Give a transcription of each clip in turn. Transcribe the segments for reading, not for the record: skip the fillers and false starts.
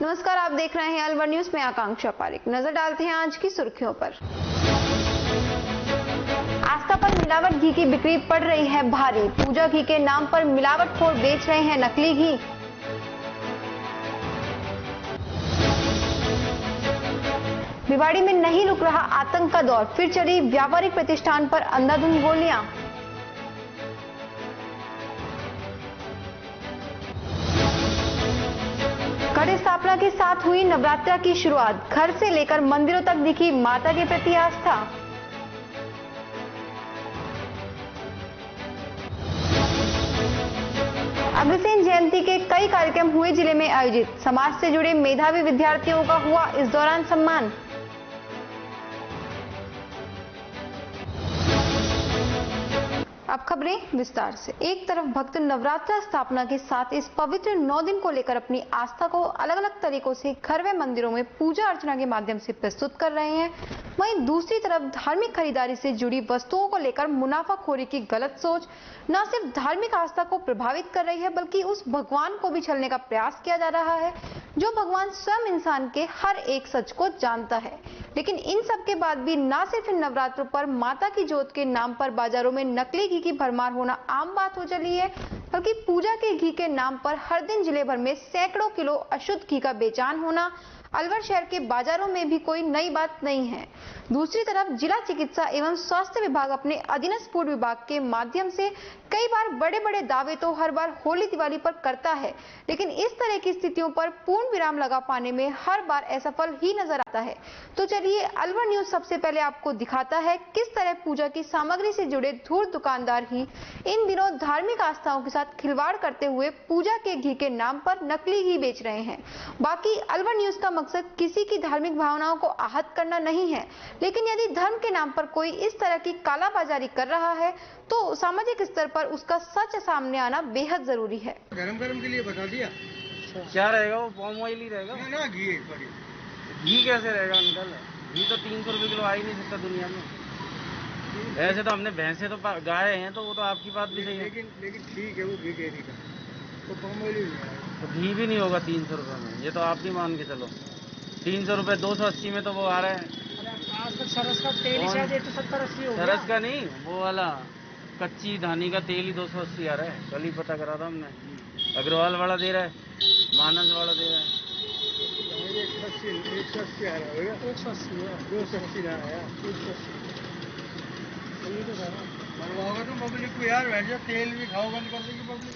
नमस्कार, आप देख रहे हैं अलवर न्यूज में आकांक्षा पारिक। नजर डालते हैं आज की सुर्खियों पर। आस्था पर मिलावट घी की बिक्री पड़ रही है भारी। पूजा घी के नाम पर मिलावटखोर बेच रहे हैं नकली घी। भिवाड़ी में नहीं रुक रहा आतंक का दौर, फिर चली व्यापारिक प्रतिष्ठान पर अंधाधुंध गोलियां। घट स्थापना के साथ हुई नवरात्रा की शुरुआत, घर से लेकर मंदिरों तक दिखी माता के प्रति आस्था। अग्रसेन जयंती के कई कार्यक्रम हुए जिले में आयोजित। समाज से जुड़े मेधावी विद्यार्थियों का हुआ इस दौरान सम्मान। अब खबरें विस्तार से। एक तरफ भक्त नवरात्र स्थापना के साथ इस पवित्र 9 दिन को लेकर अपनी आस्था को अलग अलग तरीकों से घर व मंदिरों में पूजा अर्चना के माध्यम से प्रस्तुत कर रहे हैं, वहीं दूसरी तरफ धार्मिक खरीदारी से जुड़ी वस्तुओं को लेकर मुनाफाखोरी की गलत सोच न सिर्फ धार्मिक आस्था को प्रभावित कर रही है, बल्कि उस भगवान को भी छलने का प्रयास किया जा रहा है जो भगवान स्वयं इंसान के हर एक सच को जानता है। लेकिन इन सब के बाद भी न सिर्फ इन नवरात्रों पर माता की जोत के नाम पर बाजारों में नकली घी की भरमार होना आम बात हो चली है, बल्कि पूजा के घी के नाम पर हर दिन जिले भर में सैकड़ों किलो अशुद्ध घी का बेचान होना अलवर शहर के बाजारों में भी कोई नई बात नहीं है। दूसरी तरफ जिला चिकित्सा एवं स्वास्थ्य विभाग अपने अधीनस्थ फूड विभाग के माध्यम से कई बार बड़े बड़े दावे तो हर बार होली दिवाली पर करता है, लेकिन इस तरह की स्थितियों पर पूर्ण विराम लगा पाने में हर बार असफल ही नजर आता है। तो चलिए अलवर न्यूज सबसे पहले आपको दिखाता है किस तरह पूजा की सामग्री से जुड़े धूर्त दुकानदार ही इन दिनों धार्मिक आस्थाओं के साथ खिलवाड़ करते हुए पूजा के घी के नाम पर नकली घी बेच रहे हैं। बाकी अलवर न्यूज का मकसद किसी की धार्मिक भावनाओं को आहत करना नहीं है, लेकिन यदि धर्म के नाम पर कोई इस तरह की कालाबाजारी कर रहा है तो सामाजिक स्तर पर उसका सच सामने आना बेहद जरूरी है। गरम गरम के लिए बता दिया क्या रहेगा, वो पाम ऑयल ही रहेगा ना घी घी कैसे रहेगा अंकल? घी तो 300 रुपए किलो आ ही नहीं सकता दुनिया में। ऐसे तो हमने भैंसे तो गाय हैं, तो वो तो आपकी बात भी सही है, लेकिन ठीक है वो घी कह का तो पाम ऑयल ही तो घी भी नहीं होगा 300 रुपए में। ये तो आप भी मान के चलो 300 रुपए 280 में तो वो आ रहा है। सरस का तेल ही शायद 170-80 हो गया। सरस का नहीं, वो वाला कच्ची धानी का तेल ही 280 आ रहा है। कल ही पता करा था हमने। अग्रवाल वाला दे रहा है, मानस वाला दे रहा है 180 आ रहा होगा। 280 रहा है बनवाओगे तुम पब्लिक को यार, वैसे तेल भी खाओ बंद कर देगी पब्लिक।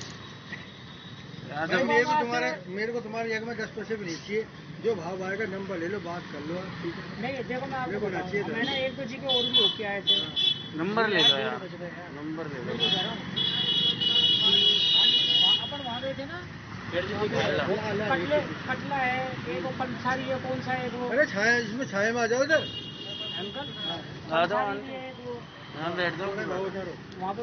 मेरे को तुम्हारे जगह में 10 पैसे भी नहीं चाहिए। जो भाव आएगा नंबर ले लो, बात कर लो। ठीक है नहीं देखो मैं आपको मैंने 1-2 जी के और भी होके आए थे। नंबर ले लो यार, नंबर ले लो। अपन वहाँ गए थे ना, कटला है एक, वो पंसारी है, कौन सा है वो? अरे छाया, इसमें छाया में आ जाओ इधर अंकल। आ जाओ, हाँ बैठ जाओ। वहाँ पे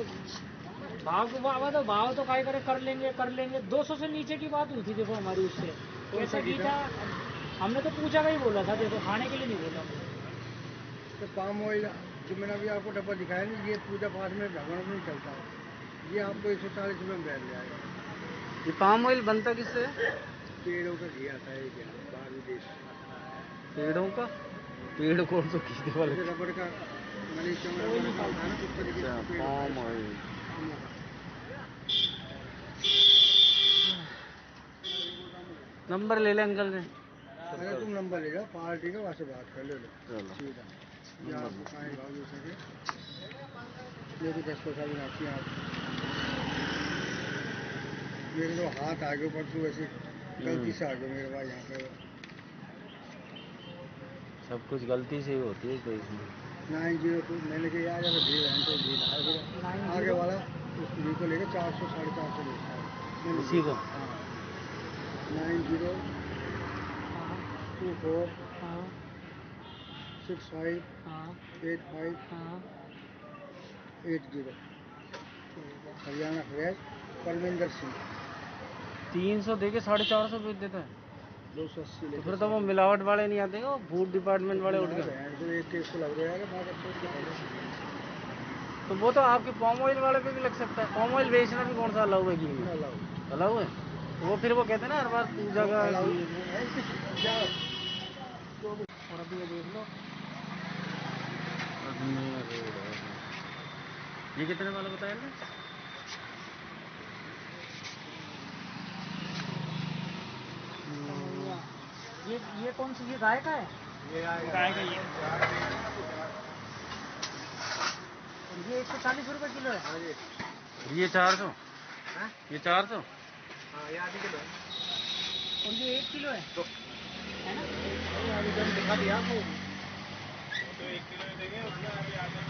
भाव तो काय करे कर लेंगे 200 से नीचे की बात हुई थी। देखो हमारी उससे कैसा घी था, हमने तो पूजा का ही बोला था, देखो खाने के लिए नहीं बोला। तो पाम ऑयल जो मैंने अभी आपको डब्बा दिखाया ना, ये पूजा पाठ में भगवान में चलता है। ये आपको 140 रुपये में बैठ जाएगा। ये पाम ऑयल बनता किससे? पेड़ों का घी आता है क्या बाहर विदेश। पेड़ों का? पेड़ कौन सा खींचने वाले? रबड़ का पाम ऑयल। नंबर ले ले अंकल ने। अरे तुम नंबर ले जाओ पार्टी का, वहाँ से बात कर लो। चलो ठीक है, आपको कहीं भाव दे सके ये भी 10 पैसा भी नाची आप। मेरे तो हाथ आगे ऊपर तो वैसे गलती से आ गए मेरे भाई यहाँ पे। सब कुछ गलती से ही होती है, कोई 902 मैंने कहा यार अगर भीड़ है तो भीड़ आगे वाला उस घी को लेकर 400-450 लेता है उसी को। हाँ 9024 65 85 80 हरियाणा फ्रेश परमिंदर सिंह। 300 देके 450 बेच देता है। 280 तो फिर तो वो मिलावट वाले नहीं आते वो फूड डिपार्टमेंट वाले उठ गए। एक केस को लग रहा है। तो वो तो आपके पाम ऑयल वाले पे भी लग सकता है। पाम ऑयल बेचना भी कौन सा अलाउ है घी में? अलाउ है। वो फिर वो कहते हैं ना हर बार पूजा का। और अभी ये देख लो, ये कितने वाला बताया ना? ये कौन सी, ये गाय का है? ये गाय का ये। और ये 140 रुपए किलो है। हाँ जी, ये 400, हाँ ये 400। हाँ, ये आधी किलो है। और ये 1 किलो है, तो है ना? ये आधी किलो दिखा दिया आपको। तो 1 किलो देंगे उसमें अभी आगे।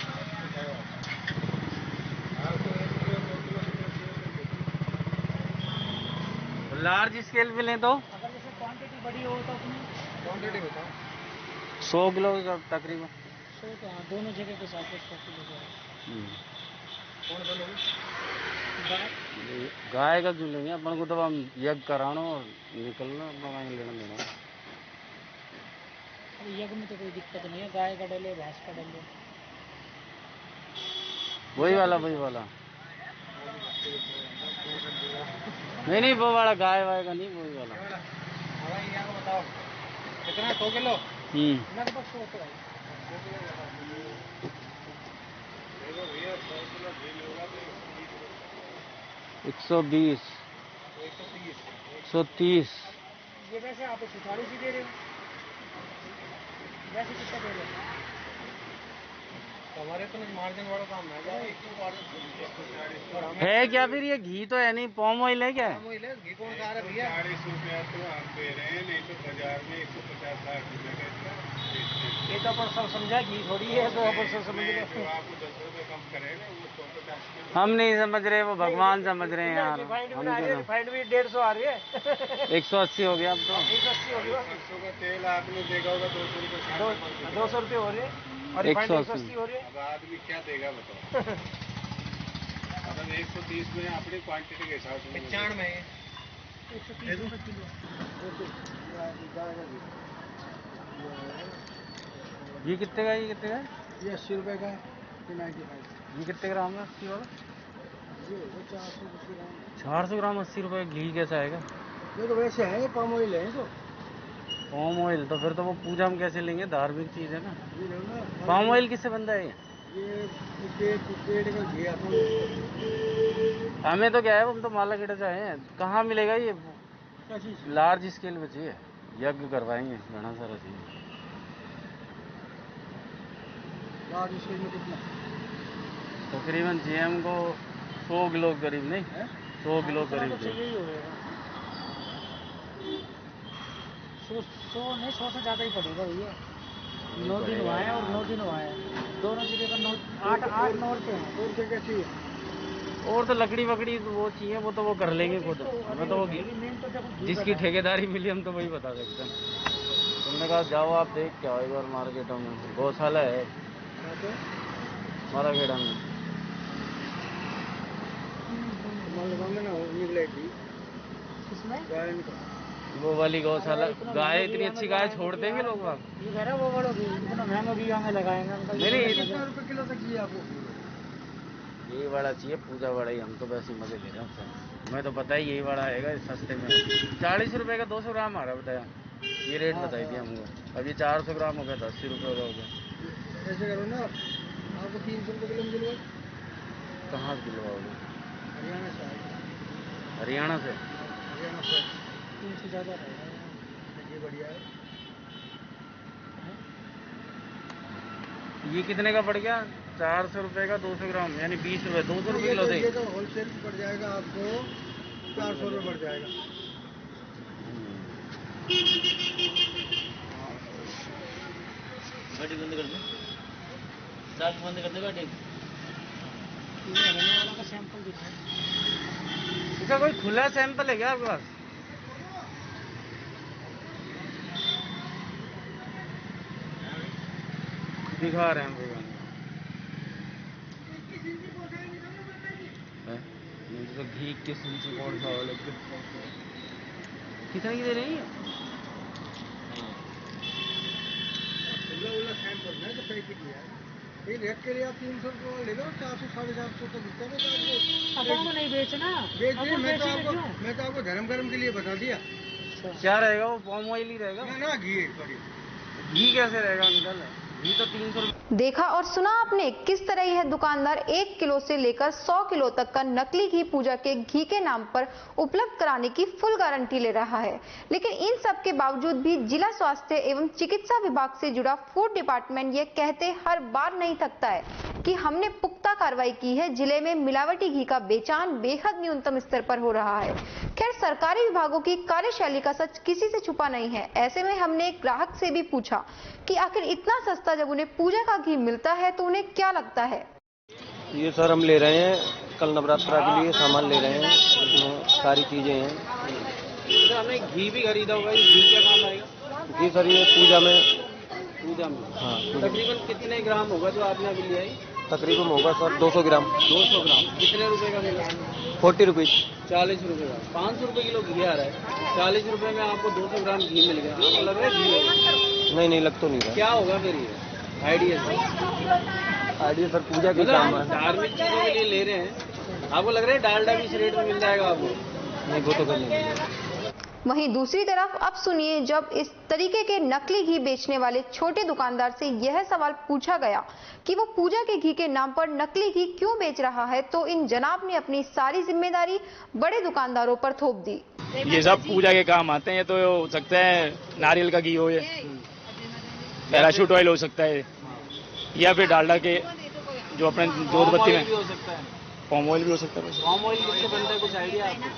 लार्ज स्केल पे लें तो अगर जैसे क्वांटिटी बड़ी हो तो अपनी क्वांटिटी बताओ। 100 किलो का तकरीबन। 100 तो हाँ, दोनों जगह के साथ 100 किलो का है। कौन सा लोगे? गाय गाय का क्यों लेंगे? अपन को तो हम यज्ञ कराना और निकलना, अपना वहीं लेना देना। यज्ञ में तो कोई दिक्कत नहीं है, गाय का डले भैंस का डले। वही वाला नहीं वो वाला गाय वाय का नहीं, वही वाला। हवाई यहाँ को बताओ कितना, 100 किलो? लगभग 100 तो है। 120, 130। ये वैसे आप 140 ही दे रहे हो, वैसे कितना दे रहे हो? हमारे तो मार्जिन वाला काम है। है क्या फिर? ये घी तो है नहीं, पॉम ऑयल है क्या? घी कौन सा आ रहा है भैया? 40 रुपया तो हम दे रहे हैं, नहीं तो बाजार में 150-60 रुपये का इतना बेचते हैं। ये तो अपन सब समझा घी थोड़ी है, तो अपन सब समझ नहीं, रहे जो आपको 10 रुपये कम करेगा वो 150 के। हम नहीं समझ रहे, वो भगवान समझ रहे हैं यार। रिफाइंड हम भी आ रही है, क्यों? रिफाइंड भी 150 आ रही है। 180 हो गया अब तो। 180 हो गई, सरसों का तेल आपने देखा होगा 200 रुपये 200 रुपये हो रही है, और रिफाइंड 180 180 हो रही है। अब आदमी क्या देगा बताओ। मतलब 130 में अपनी क्वांटिटी के हिसाब से 95 में 130 रुपये किलो। ये कितने का है? ये कितने का है? ये 80 रुपए का है, ये 95। ये कितने ग्राम है 80 वाला? ये 480 ग्राम। 400 ग्राम 80 रुपये घी कैसा आएगा? ये तो वैसे है, ये पाम ऑयल है तो। पाम ऑयल तो फिर तो वो पूजा में कैसे लेंगे? धार्मिक चीज है ना। ये लो ना, पाम ऑयल किससे बनता है ये? पेड़ का घी आता है। हमें तो क्या है, हम तो माला खेड़ा चाहे हैं। कहाँ मिलेगा ये? क्या चीज? लार्ज स्केल पे चाहिए, यज्ञ करवाएंगे घना सारा चाहिए। लार्ज स्केल में कितना? तकरीबन जीएम को 100 किलो करीब, नहीं 100 किलो करीब तो चाहिए। चाहिए ही होगा, 100 नहीं, 100 से ज़्यादा ही पड़ेगा भैया। 9 दिन हुआ है और 9 दिन हुआ है, दोनों जगह का 8 औरतें हैं। और क्या चाहिए? और तो लकड़ी वकड़ी वो चाहिए, वो तो वो कर लेंगे खुद। हमें तो वो मेन तो देखो घी जिसकी का ठेकेदारी मिली हम तो वही बता सकते हैं। तुमने कहा जाओ आप देख के आओ एक बार मार्केटों में, गौशाला है माराखेड़ा में। में ना निकलेगी इसमें गाय का। वो वाली गौशाला, इतना गाय महंगा इतनी घी अच्छी हमें गाय लगाएंगे छोड़ कि देंगे यार, लोग वहाँ। ये कह रहा वो बड़ो घी इतना महंगा घी हमें लगाएंगे अंकल। नहीं, कितना रुपए किलो तक चाहिए आपको? यही वाला चाहिए, पूजा वाला ही। हम तो वैसे ही मजे ले रहे हैं उससे। हमें तो पता ही यही वाला आएगा सस्ते में। 40 रुपए का 200 ग्राम आ रहा बताया, ये रेट बताई थी हमको। अब ये 400 ग्राम हो गया तो 80 रुपये का हो गया। ऐसे करो ना, आपको 300 रुपए किलो मिलेगा। कहाँ से दिलवाओगे? हरियाणा से आएगा। हरियाणा से? हरियाणा से 300 ज़्यादा रहेगा। ये बढ़िया है। ये कितने का पड़ गया? 400 रुपये का 200 ग्राम, यानी 20 रुपये, 200 रुपये किलो ये दे। तो होलसेल पड़ जाएगा आपको, 400 रुपये पड़ जाएगा। गाड़ी बंद कर दो, चाबी बंद कर दो गाड़ी। हरियाणा वाला का सैंपल दिखाओ। इसका कोई खुला सैंपल है क्या आपके पास? दिखा रहे हैं भैया। तो घी किस इंची कौन सा वाला कितने की दे रही है? खुला सैंपल है तो पैकेट लिया है। ये रेट के लिए आप 300 रुपये ले लो, 400 450 तो बिकता है। अपन को नहीं बेचना, बेच अपन दिए, बेचेंगे मैं तो आपको धर्म गर्म के लिए बता दिया। क्या रहेगा वो, पॉम ऑयल ही रहेगा ना घी, सॉरी घी कैसे रहेगा अंकल, घी तो 300 रुपये। देखा और सुना आपने किस तरह यह दुकानदार 1 किलो से लेकर 100 किलो तक का नकली घी पूजा के घी के नाम पर उपलब्ध कराने की फुल गारंटी ले रहा है। लेकिन इन सब के बावजूद भी जिला स्वास्थ्य एवं चिकित्सा विभाग से जुड़ा फूड डिपार्टमेंट यह कहते हर बार नहीं थकता है कि हमने पुख्ता कार्रवाई की है, जिले में मिलावटी घी का बेचान बेहद न्यूनतम स्तर पर हो रहा है। खैर, सरकारी विभागों की कार्यशैली का सच किसी से छुपा नहीं है। ऐसे में हमने एक ग्राहक से भी पूछा कि आखिर इतना सस्ता जब उन्हें पूजा का घी मिलता है तो उन्हें क्या लगता है। ये सर हम ले रहे हैं, कल नवरात्रा के लिए सामान ले रहे हैं, इसमें सारी चीजें हैं। तो हमने घी भी खरीदा होगा, ये घी क्या काम आएगा? जी सर, ये पूजा में हाँ, तकरीबन कितने ग्राम होगा जो आपने अभी लिया है? तकरीबन होगा सर 200 ग्राम। 200 ग्राम कितने रुपए का मिला? 40 रुपीज। 40 रुपए का। 500 रुपए किलो घी आ रहा है, 40 रुपए में आपको 200 ग्राम घी मिल गया। आपको लग रहा है घी है? नहीं नहीं, लग तो नहीं रहा। क्या होगा फिर ये आइडिया सर पूजा के काम है, धार्मिक चीजों के लिए ले रहे हैं, आपको लग रहा है डालडा भी इस रेट में मिल जाएगा आपको? नहीं वो तो कर लेंगे। वहीं दूसरी तरफ अब सुनिए, जब इस तरीके के नकली घी बेचने वाले छोटे दुकानदार से यह सवाल पूछा गया कि वो पूजा के घी के नाम पर नकली घी क्यों बेच रहा है, तो इन जनाब ने अपनी सारी जिम्मेदारी बड़े दुकानदारों पर थोप दी। ये सब पूजा के काम आते हैं, ये तो हो सकता है नारियल का घी हो, ये पैराशूट ऑयल हो सकता है, या फिर डालडा के जो अपने दूध बत्ती में हो सकता है, पॉम ऑयल भी हो सकता है। पॉम ऑयल किससे बनता है, कुछ आइडिया आपको?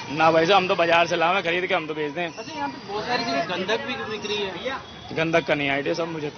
ना भाई साहब, हम तो बाजार से लावे खरीद के हम तो बेचते हैं। अच्छा, यहाँ पे बहुत सारी चीजें गंधक भी बिक रही है। गंधक का नहीं आइडिया सब मुझे।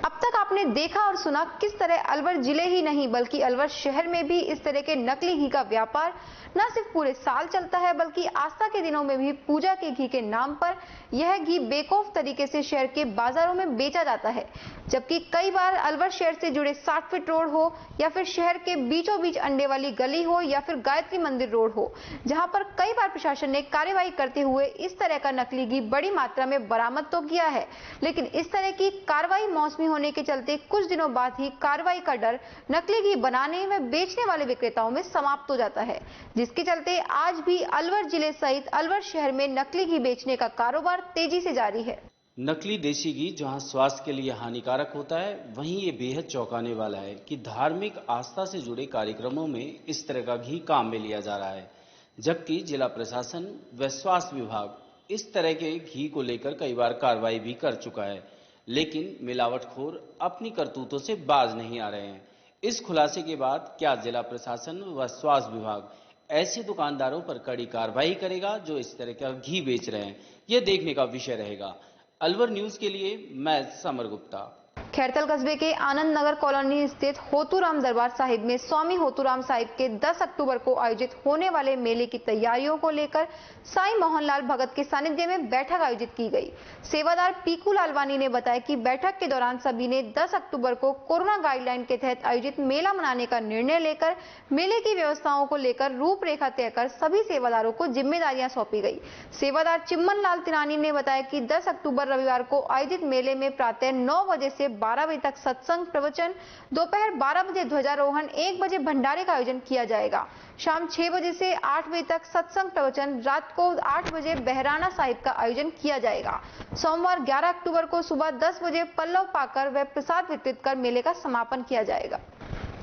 अब तक आपने देखा और सुना किस तरह अलवर जिले ही नहीं बल्कि अलवर शहर में भी इस तरह के नकली घी का व्यापार न सिर्फ पूरे साल चलता है, बल्कि आस्था के दिनों में भी पूजा के घी के नाम पर यह घी बेखौफ तरीके से शहर के बाजारों में बेचा जाता है। जबकि कई बार अलवर शहर से जुड़े 60 फीट रोड हो या फिर शहर के बीचों बीच अंडे वाली गली हो या फिर गायत्री मंदिर रोड हो, जहां पर कई बार प्रशासन ने कार्यवाही करते हुए इस तरह का नकली घी बड़ी मात्रा में बरामद तो किया है, लेकिन इस तरह की कार्रवाई मौसमी होने के चलते कुछ दिनों बाद ही कार्रवाई का डर नकली घी बनाने व बेचने वाले विक्रेताओं में समाप्त हो जाता है, जिसके चलते आज भी अलवर जिले सहित अलवर शहर में नकली घी बेचने का कारोबार तेजी से जारी है। नकली देसी घी जहां स्वास्थ्य के लिए हानिकारक होता है, वहीं ये बेहद चौंकाने वाला है कि धार्मिक आस्था से जुड़े कार्यक्रमों में इस तरह का घी काम में लिया जा रहा है, जबकि जिला प्रशासन व स्वास्थ्य विभाग इस तरह के घी को लेकर कई बार कार्रवाई भी कर चुका है, लेकिन मिलावटखोर अपनी करतूतों से बाज नहीं आ रहे हैं। इस खुलासे के बाद क्या जिला प्रशासन व स्वास्थ्य विभाग ऐसे दुकानदारों पर कड़ी कार्रवाई करेगा जो इस तरह का घी बेच रहे हैं, यह देखने का विषय रहेगा। अलवर न्यूज के लिए मैं समर गुप्ता। खैरतल कस्बे के आनंद नगर कॉलोनी स्थित होतूराम दरबार साहिब में स्वामी होतूराम साहिब के 10 अक्टूबर को आयोजित होने वाले मेले की तैयारियों को लेकर साईं मोहनलाल भगत के सानिध्य में बैठक आयोजित की गई। सेवादार पीकू लालवानी ने बताया कि बैठक के दौरान सभी ने 10 अक्टूबर को कोरोना गाइडलाइन के तहत आयोजित मेला मनाने का निर्णय लेकर मेले की व्यवस्थाओं को लेकर रूपरेखा तय कर सभी सेवादारों को जिम्मेदारियां सौंपी गई। सेवादार चिम्मन लाल तिरानी ने बताया कि 10 अक्टूबर रविवार को आयोजित मेले में प्रातः 9 बजे से 12 बजे तक सत्संग प्रवचन, दोपहर 12 बजे ध्वजारोहण, 1 बजे भंडारे का आयोजन किया जाएगा। शाम 6 बजे से 8 बजे तक सत्संग प्रवचन, रात को 8 बजे बहराना साहिब का आयोजन किया जाएगा। सोमवार 11 अक्टूबर को सुबह 10 बजे पल्लव पाकर व प्रसाद वितरित कर मेले का समापन किया जाएगा।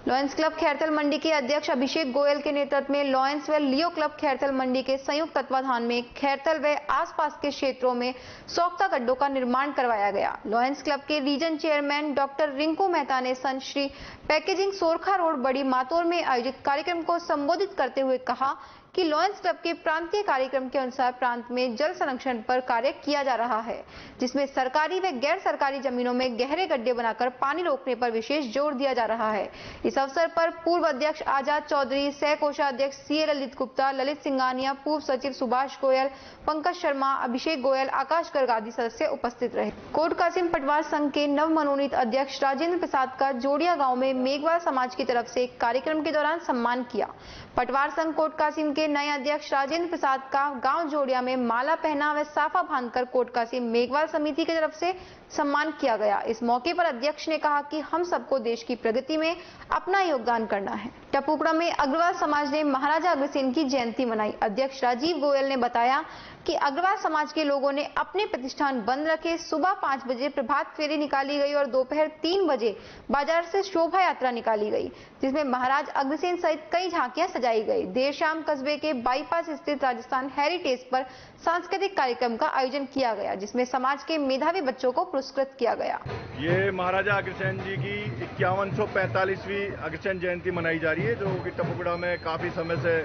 लॉयंस क्लब खैरतल मंडी के अध्यक्ष अभिषेक गोयल के नेतृत्व में लॉयंस व लियो क्लब खैरतल मंडी के संयुक्त तत्वाधान में खैरतल व आसपास के क्षेत्रों में सोख्ता गड्ढों का निर्माण करवाया गया। लॉयंस क्लब के region chairman doctor Rinku Mehta ने सन श्री पैकेजिंग सोरखा रोड बड़ी मातौर में आयोजित कार्यक्रम को संबोधित करते हुए कहा कि लॉयंस क्लब के प्रांतीय कार्यक्रम के अनुसार प्रांत में जल संरक्षण पर कार्य किया जा रहा है, जिसमें सरकारी व गैर सरकारी जमीनों में गहरे गड्ढे बनाकर पानी रोकने पर विशेष जोर दिया जा रहा है। इस अवसर पर पूर्व अध्यक्ष आजाद चौधरी, सह कोषाध्यक्ष सीए ललित गुप्ता, ललित सिंघानिया, पूर्व सचिव सुभाष गोयल, पंकज शर्मा, अभिषेक गोयल, आकाश गर्ग आदि सदस्य उपस्थित रहे। कोट कासिम पटवार संघ के नव मनोनीत अध्यक्ष राजेंद्र प्रसाद का जोड़िया गाँव में मेघवाल समाज की तरफ से कार्यक्रम के दौरान सम्मान किया। पटवार संघ कोट कासिम के के नए अध्यक्ष राजेंद्र प्रसाद का गांव जोड़िया में माला पहना व साफा बांधकर कोटकासी मेघवाल समिति की तरफ से सम्मान किया गया। इस मौके पर अध्यक्ष ने कहा कि हम सबको देश की प्रगति में अपना योगदान करना है। टपुकड़ा में अग्रवाल समाज ने महाराजा अग्रसेन की जयंती मनाई। अध्यक्ष राजीव गोयल ने बताया कि अग्रवाल समाज के लोगों ने अपने प्रतिष्ठान बंद रखे। सुबह 5 बजे प्रभात फेरी निकाली गई और दोपहर 3 बजे बाजार से शोभा यात्रा निकाली गई, जिसमें महाराज अग्रसेन सहित कई झांकियां सजाई गई। देर शाम कस्बे के बाईपास स्थित राजस्थान हेरिटेज पर सांस्कृतिक कार्यक्रम का आयोजन किया गया, जिसमें समाज के मेधावी बच्चों को पुरस्कृत किया गया। ये महाराजा अग्रसेन जी की 5145वीं अग्रसेन जयंती मनाई जा रही है, जो कि टपुकड़ा में काफी समय से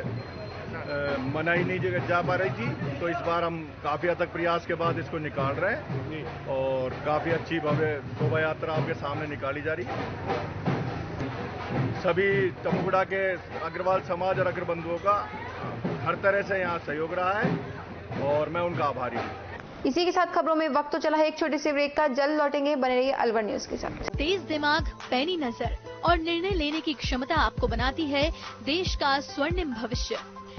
मनाई नहीं जा पा रही थी। तो इस बार हम काफी हद तक प्रयास के बाद इसको निकाल रहे हैं और काफी अच्छी भव्य शोभा यात्रा आपके सामने निकाली जा रही है। सभी टपुकड़ा के अग्रवाल समाज और अग्रबंधुओं का हर तरह से यहाँ सहयोग रहा है और मैं उनका आभारी हूँ। इसी के साथ खबरों में वक्त तो चला है एक छोटे से ब्रेक का। जल्द लौटेंगे, बने रहिए अलवर न्यूज के साथ। तेज दिमाग, पैनी नजर और निर्णय लेने की क्षमता आपको बनाती है देश का स्वर्णिम भविष्य।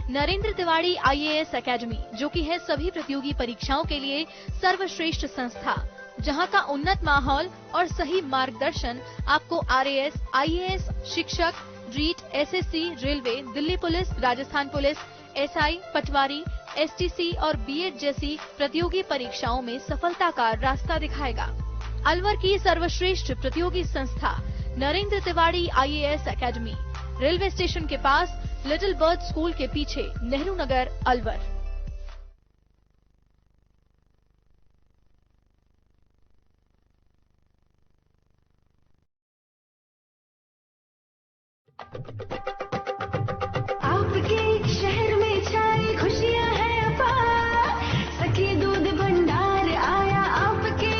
नरेंद्र तिवारी IAS एकेडमी, जो कि है सभी प्रतियोगी परीक्षाओं के लिए सर्वश्रेष्ठ संस्था, जहां का उन्नत माहौल और सही मार्गदर्शन आपको RAS, IAS, शिक्षक, REET, SSC, railway, Delhi police, Rajasthan police, SI, पटवारी, STC और B.Ed जैसी प्रतियोगी परीक्षाओं में सफलता का रास्ता दिखाएगा। अलवर की सर्वश्रेष्ठ प्रतियोगी संस्था Narendra Tiwari IAS academy, railway station के पास, लिटिल बर्ड स्कूल के पीछे, नेहरू नगर, अलवर। आपके शहर में छाई खुशियां हैं अपार, सखी दूध भंडार आया आपके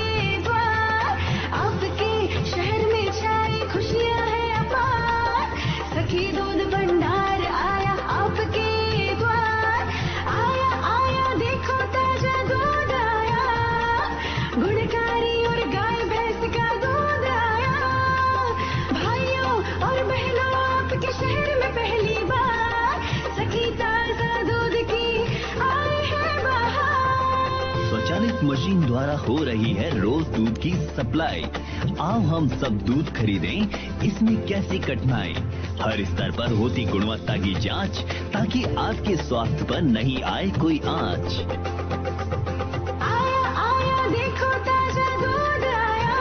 द्वार। आपके शहर में छाई खुशियां हैं अपार, सखी दूध भंडार आया आपके द्वार। आया आया देखो ताजा दूध आया, गुणकारी और गाय भैंस का दूध आया। भाइयों और बहनों आपके शहर में पहली बार सखी ताजा दूध की आई है बहार। स्वचालित मशीन द्वारा हो रही है रोज दूध की सप्लाई। आओ हम सब दूध खरीदें, इसमें कैसी कठिनाई। हर स्तर पर होती गुणवत्ता की जांच, ताकि आपके स्वास्थ्य पर नहीं आए कोई आंच। आया आया देखो ताजा दूध आया,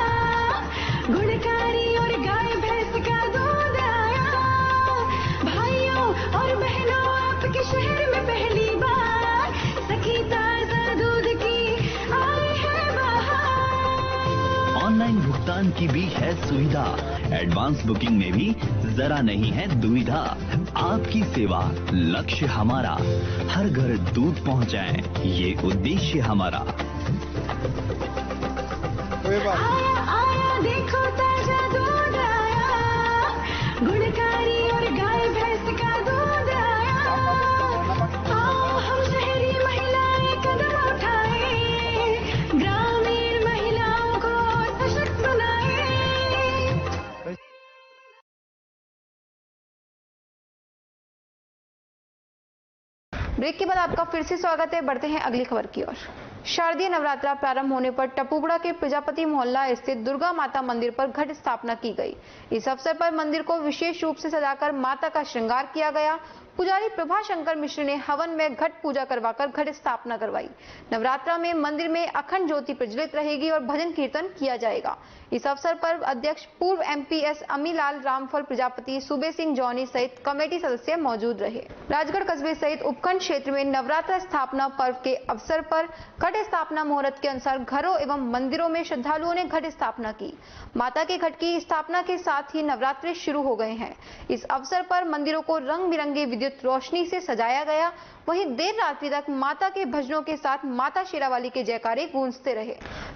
गुणकारी और गाय भैंस का दूध आया। भाइयों और बहनों आपके शहर में पहली बार सखी ताजा दूध की आई है बहार। ऑनलाइन भुगतान की भी है सुविधा, एडवांस बुकिंग में भी जरा नहीं है दुविधा। आपकी सेवा लक्ष्य हमारा, हर घर दूध पहुंचाएं, ये उद्देश्य हमारा। आया आया देखो ताजा दूध आया, गुणकारी और गाय भैंस का दूध आया। आओ हम शहरी महिलाएं कदम उठाएं, ग्रामीण महिलाओं को सशक्त बनाएं। ब्रेक के बाद आपका फिर से स्वागत है। बढ़ते हैं अगली खबर की ओर। शारदीय नवरात्रा प्रारंभ होने पर टपुकड़ा के प्रजापति मोहल्ला स्थित दुर्गा माता मंदिर पर घट स्थापना की गई। इस अवसर पर मंदिर को विशेष रूप से सजाकर माता का श्रृंगार किया गया। पुजारी प्रभा शंकर मिश्र ने हवन में घट पूजा करवाकर घट स्थापना करवाई। नवरात्रा में मंदिर में अखंड ज्योति प्रज्वलित रहेगी और भजन कीर्तन किया जाएगा। इस अवसर पर अध्यक्ष पूर्व MPS अमीलाल रामफल प्रजापति, सूबे सिंह जौनी सहित कमेटी सदस्य मौजूद रहे। राजगढ़ कस्बे सहित उपखंड क्षेत्र में नवरात्र स्थापना पर्व के अवसर पर घट स्थापना मुहूर्त के अनुसार घरों एवं मंदिरों में श्रद्धालुओं ने घट स्थापना की। माता के घट की स्थापना के साथ ही नवरात्रे शुरू हो गए हैं। इस अवसर पर मंदिरों को रंग बिरंगे विद्युत रोशनी से सजाया गया। वहीं देर रात्रि तक माता के भजनों के साथ माता शेरावाली के जयकारे गूंजते रहे।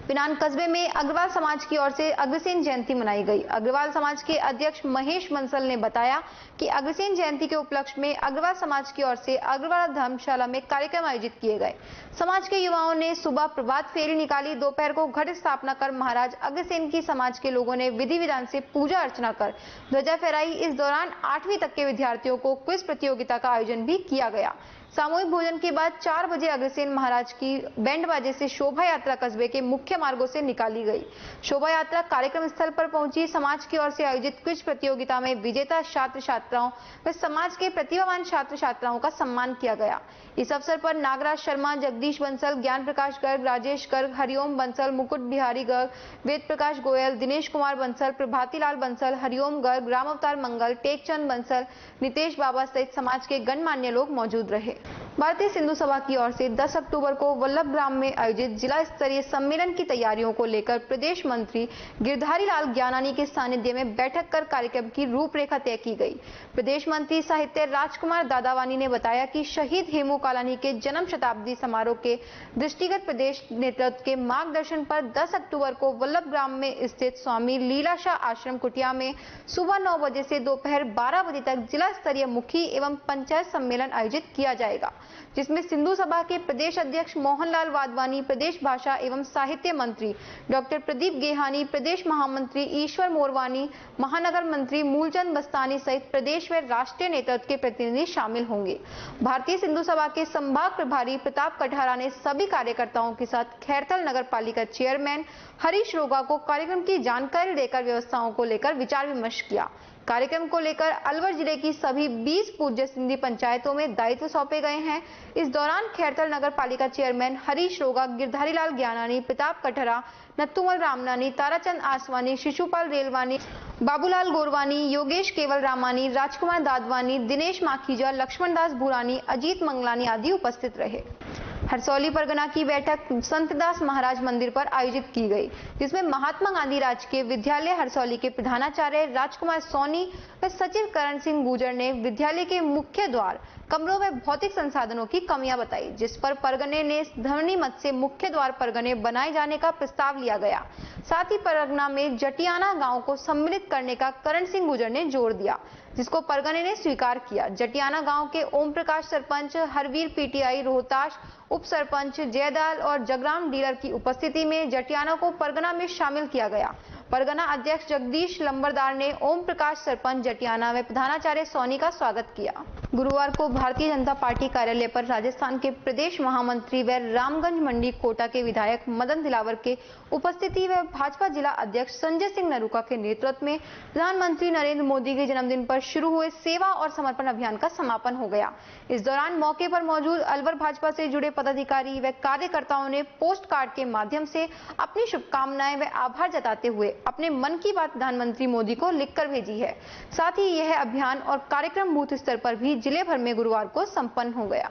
पिनान कस्बे में अग्रवाल समाज की ओर से अग्रसेन जयंती मनाई गई। अग्रवाल समाज के अध्यक्ष महेश बंसल ने बताया कि अग्रसेन जयंती के उपलक्ष्य में अग्रवाल समाज की ओर से अग्रवाल धर्मशाला में कार्यक्रम आयोजित किए गए। समाज के युवाओं ने सुबह प्रभात फेरी निकाली। दोपहर को घट स्थापना कर महाराज अग्रसेन की समाज के लोगों ने विधि विधान से पूजा अर्चना कर ध्वजा फहराई। इस दौरान 8वीं तक के विद्यार्थियों को क्विज प्रतियोगिता प्रतियोगिता का आयोजन भी किया गया। सामूहिक भोजन के बाद 4 बजे अग्रसेन महाराज की बैंड बाजे से शोभा यात्रा कस्बे के मुख्य मार्गों से निकाली गई। शोभा यात्रा कार्यक्रम स्थल पर पहुंची। समाज की ओर से आयोजित क्विज प्रतियोगिता में विजेता छात्र छात्राओं व समाज के प्रतिभावान छात्र छात्राओं का सम्मान किया गया। इस अवसर पर नागराज शर्मा, जगदीश बंसल, ज्ञान प्रकाश गर्ग, राजेश गर्ग, हरिओम बंसल, मुकुट बिहारी गर्ग, वेद प्रकाश गोयल, दिनेश कुमार बंसल, प्रभाती लाल बंसल, हरिओम गर्ग, राम अवतार मंगल, टेकचंद बंसल, नितेश बाबा सहित समाज के गणमान्य लोग मौजूद रहे। भारतीय सिंधु सभा की ओर से 10 अक्टूबर को वल्लभग्राम में आयोजित जिला स्तरीय सम्मेलन की तैयारियों को लेकर प्रदेश मंत्री गिरधारी लाल ज्ञानानी के सानिध्य में बैठक कर कार्यक्रम की रूपरेखा तय की गई। प्रदेश मंत्री साहित्य राजकुमार दादावानी ने बताया कि शहीद हेमू कालानी के जन्म शताब्दी समारोह के दृष्टिगत प्रदेश नेतृत्व के मार्गदर्शन पर 10 अक्टूबर को वल्लभग्राम में स्थित स्वामी लीलाशाह आश्रम कुटिया में सुबह 9 बजे से दोपहर 12 बजे तक जिला स्तरीय मुखी एवं पंचायत सम्मेलन आयोजित किया जाएगा, जिसमें सिंधु सभा के प्रदेश अध्यक्ष मोहनलाल वाधवानी, प्रदेश भाषा एवं साहित्य मंत्री डॉक्टर प्रदीप गेहानी, प्रदेश महामंत्री ईश्वर मोरवानी, महानगर मंत्री मूलचंद बस्तानी सहित प्रदेश व राष्ट्रीय नेतृत्व के प्रतिनिधि शामिल होंगे। भारतीय सिंधु सभा के संभाग प्रभारी प्रताप कठारा ने सभी कार्यकर्ताओं के साथ खैरथल नगर पालिका चेयरमैन हरीश रोगा को कार्यक्रम की जानकारी देकर व्यवस्थाओं को लेकर विचार विमर्श किया। कार्यक्रम को लेकर अलवर जिले की सभी 20 पूज्य सिंधी पंचायतों में दायित्व सौंपे गए हैं। इस दौरान खैरथल नगर पालिका चेयरमैन हरीश रोगा, गिरधारी लाल ज्ञानानी, प्रताप कठरा, नत्थुमल रामनानी, ताराचंद आसवानी, शिशुपाल रेलवानी, बाबूलाल गोरवानी, योगेश केवल रामानी, राजकुमार दादवानी, दिनेश माखीजा, लक्ष्मण दास भूरानी, अजीत मंगलानी आदि उपस्थित रहे। हरसौली परगना की बैठक संतदास महाराज मंदिर पर आयोजित की गई, जिसमें महात्मा गांधी राजकीय विद्यालय हरसौली के प्रधानाचार्य राजकुमार सोनी व सचिव करण सिंह गुर्जर ने विद्यालय के मुख्य द्वार, कमरों में भौतिक संसाधनों की कमियां बताई, जिस पर परगने ने ध्वनि मत से मुख्य द्वार परगने बनाए जाने का प्रस्ताव लिया गया। साथ ही परगना में जटियाना गांव को सम्मिलित करने का करण सिंह गुर्जर ने जोर दिया, जिसको परगने ने स्वीकार किया। जटियाना गांव के ओम प्रकाश सरपंच, हरवीर पीटीआई रोहताश, उप सरपंच जयदाल और जगराम डीलर की उपस्थिति में जटियाना को परगना में शामिल किया गया। परगना अध्यक्ष जगदीश लंबरदार ने ओम प्रकाश सरपंच जटियाना में प्रधानाचार्य सोनी का स्वागत किया। गुरुवार को भारतीय जनता पार्टी कार्यालय पर राजस्थान के प्रदेश महामंत्री व रामगंज मंडी कोटा के विधायक मदन दिलावर के उपस्थिति व भाजपा जिला अध्यक्ष संजय सिंह नरूका के नेतृत्व में प्रधानमंत्री नरेंद्र मोदी के जन्मदिन पर शुरू हुए सेवा और समर्पण अभियान का समापन हो गया। इस दौरान मौके पर मौजूद अलवर भाजपा से जुड़े पदाधिकारी व कार्यकर्ताओं ने पोस्ट कार्ड के माध्यम से अपनी शुभकामनाएं व आभार जताते हुए अपने मन की बात प्रधानमंत्री मोदी को लिखकर भेजी है। साथ ही यह अभियान और कार्यक्रम बूथ स्तर पर भी जिले भर में गुरुवार को संपन्न हो गया।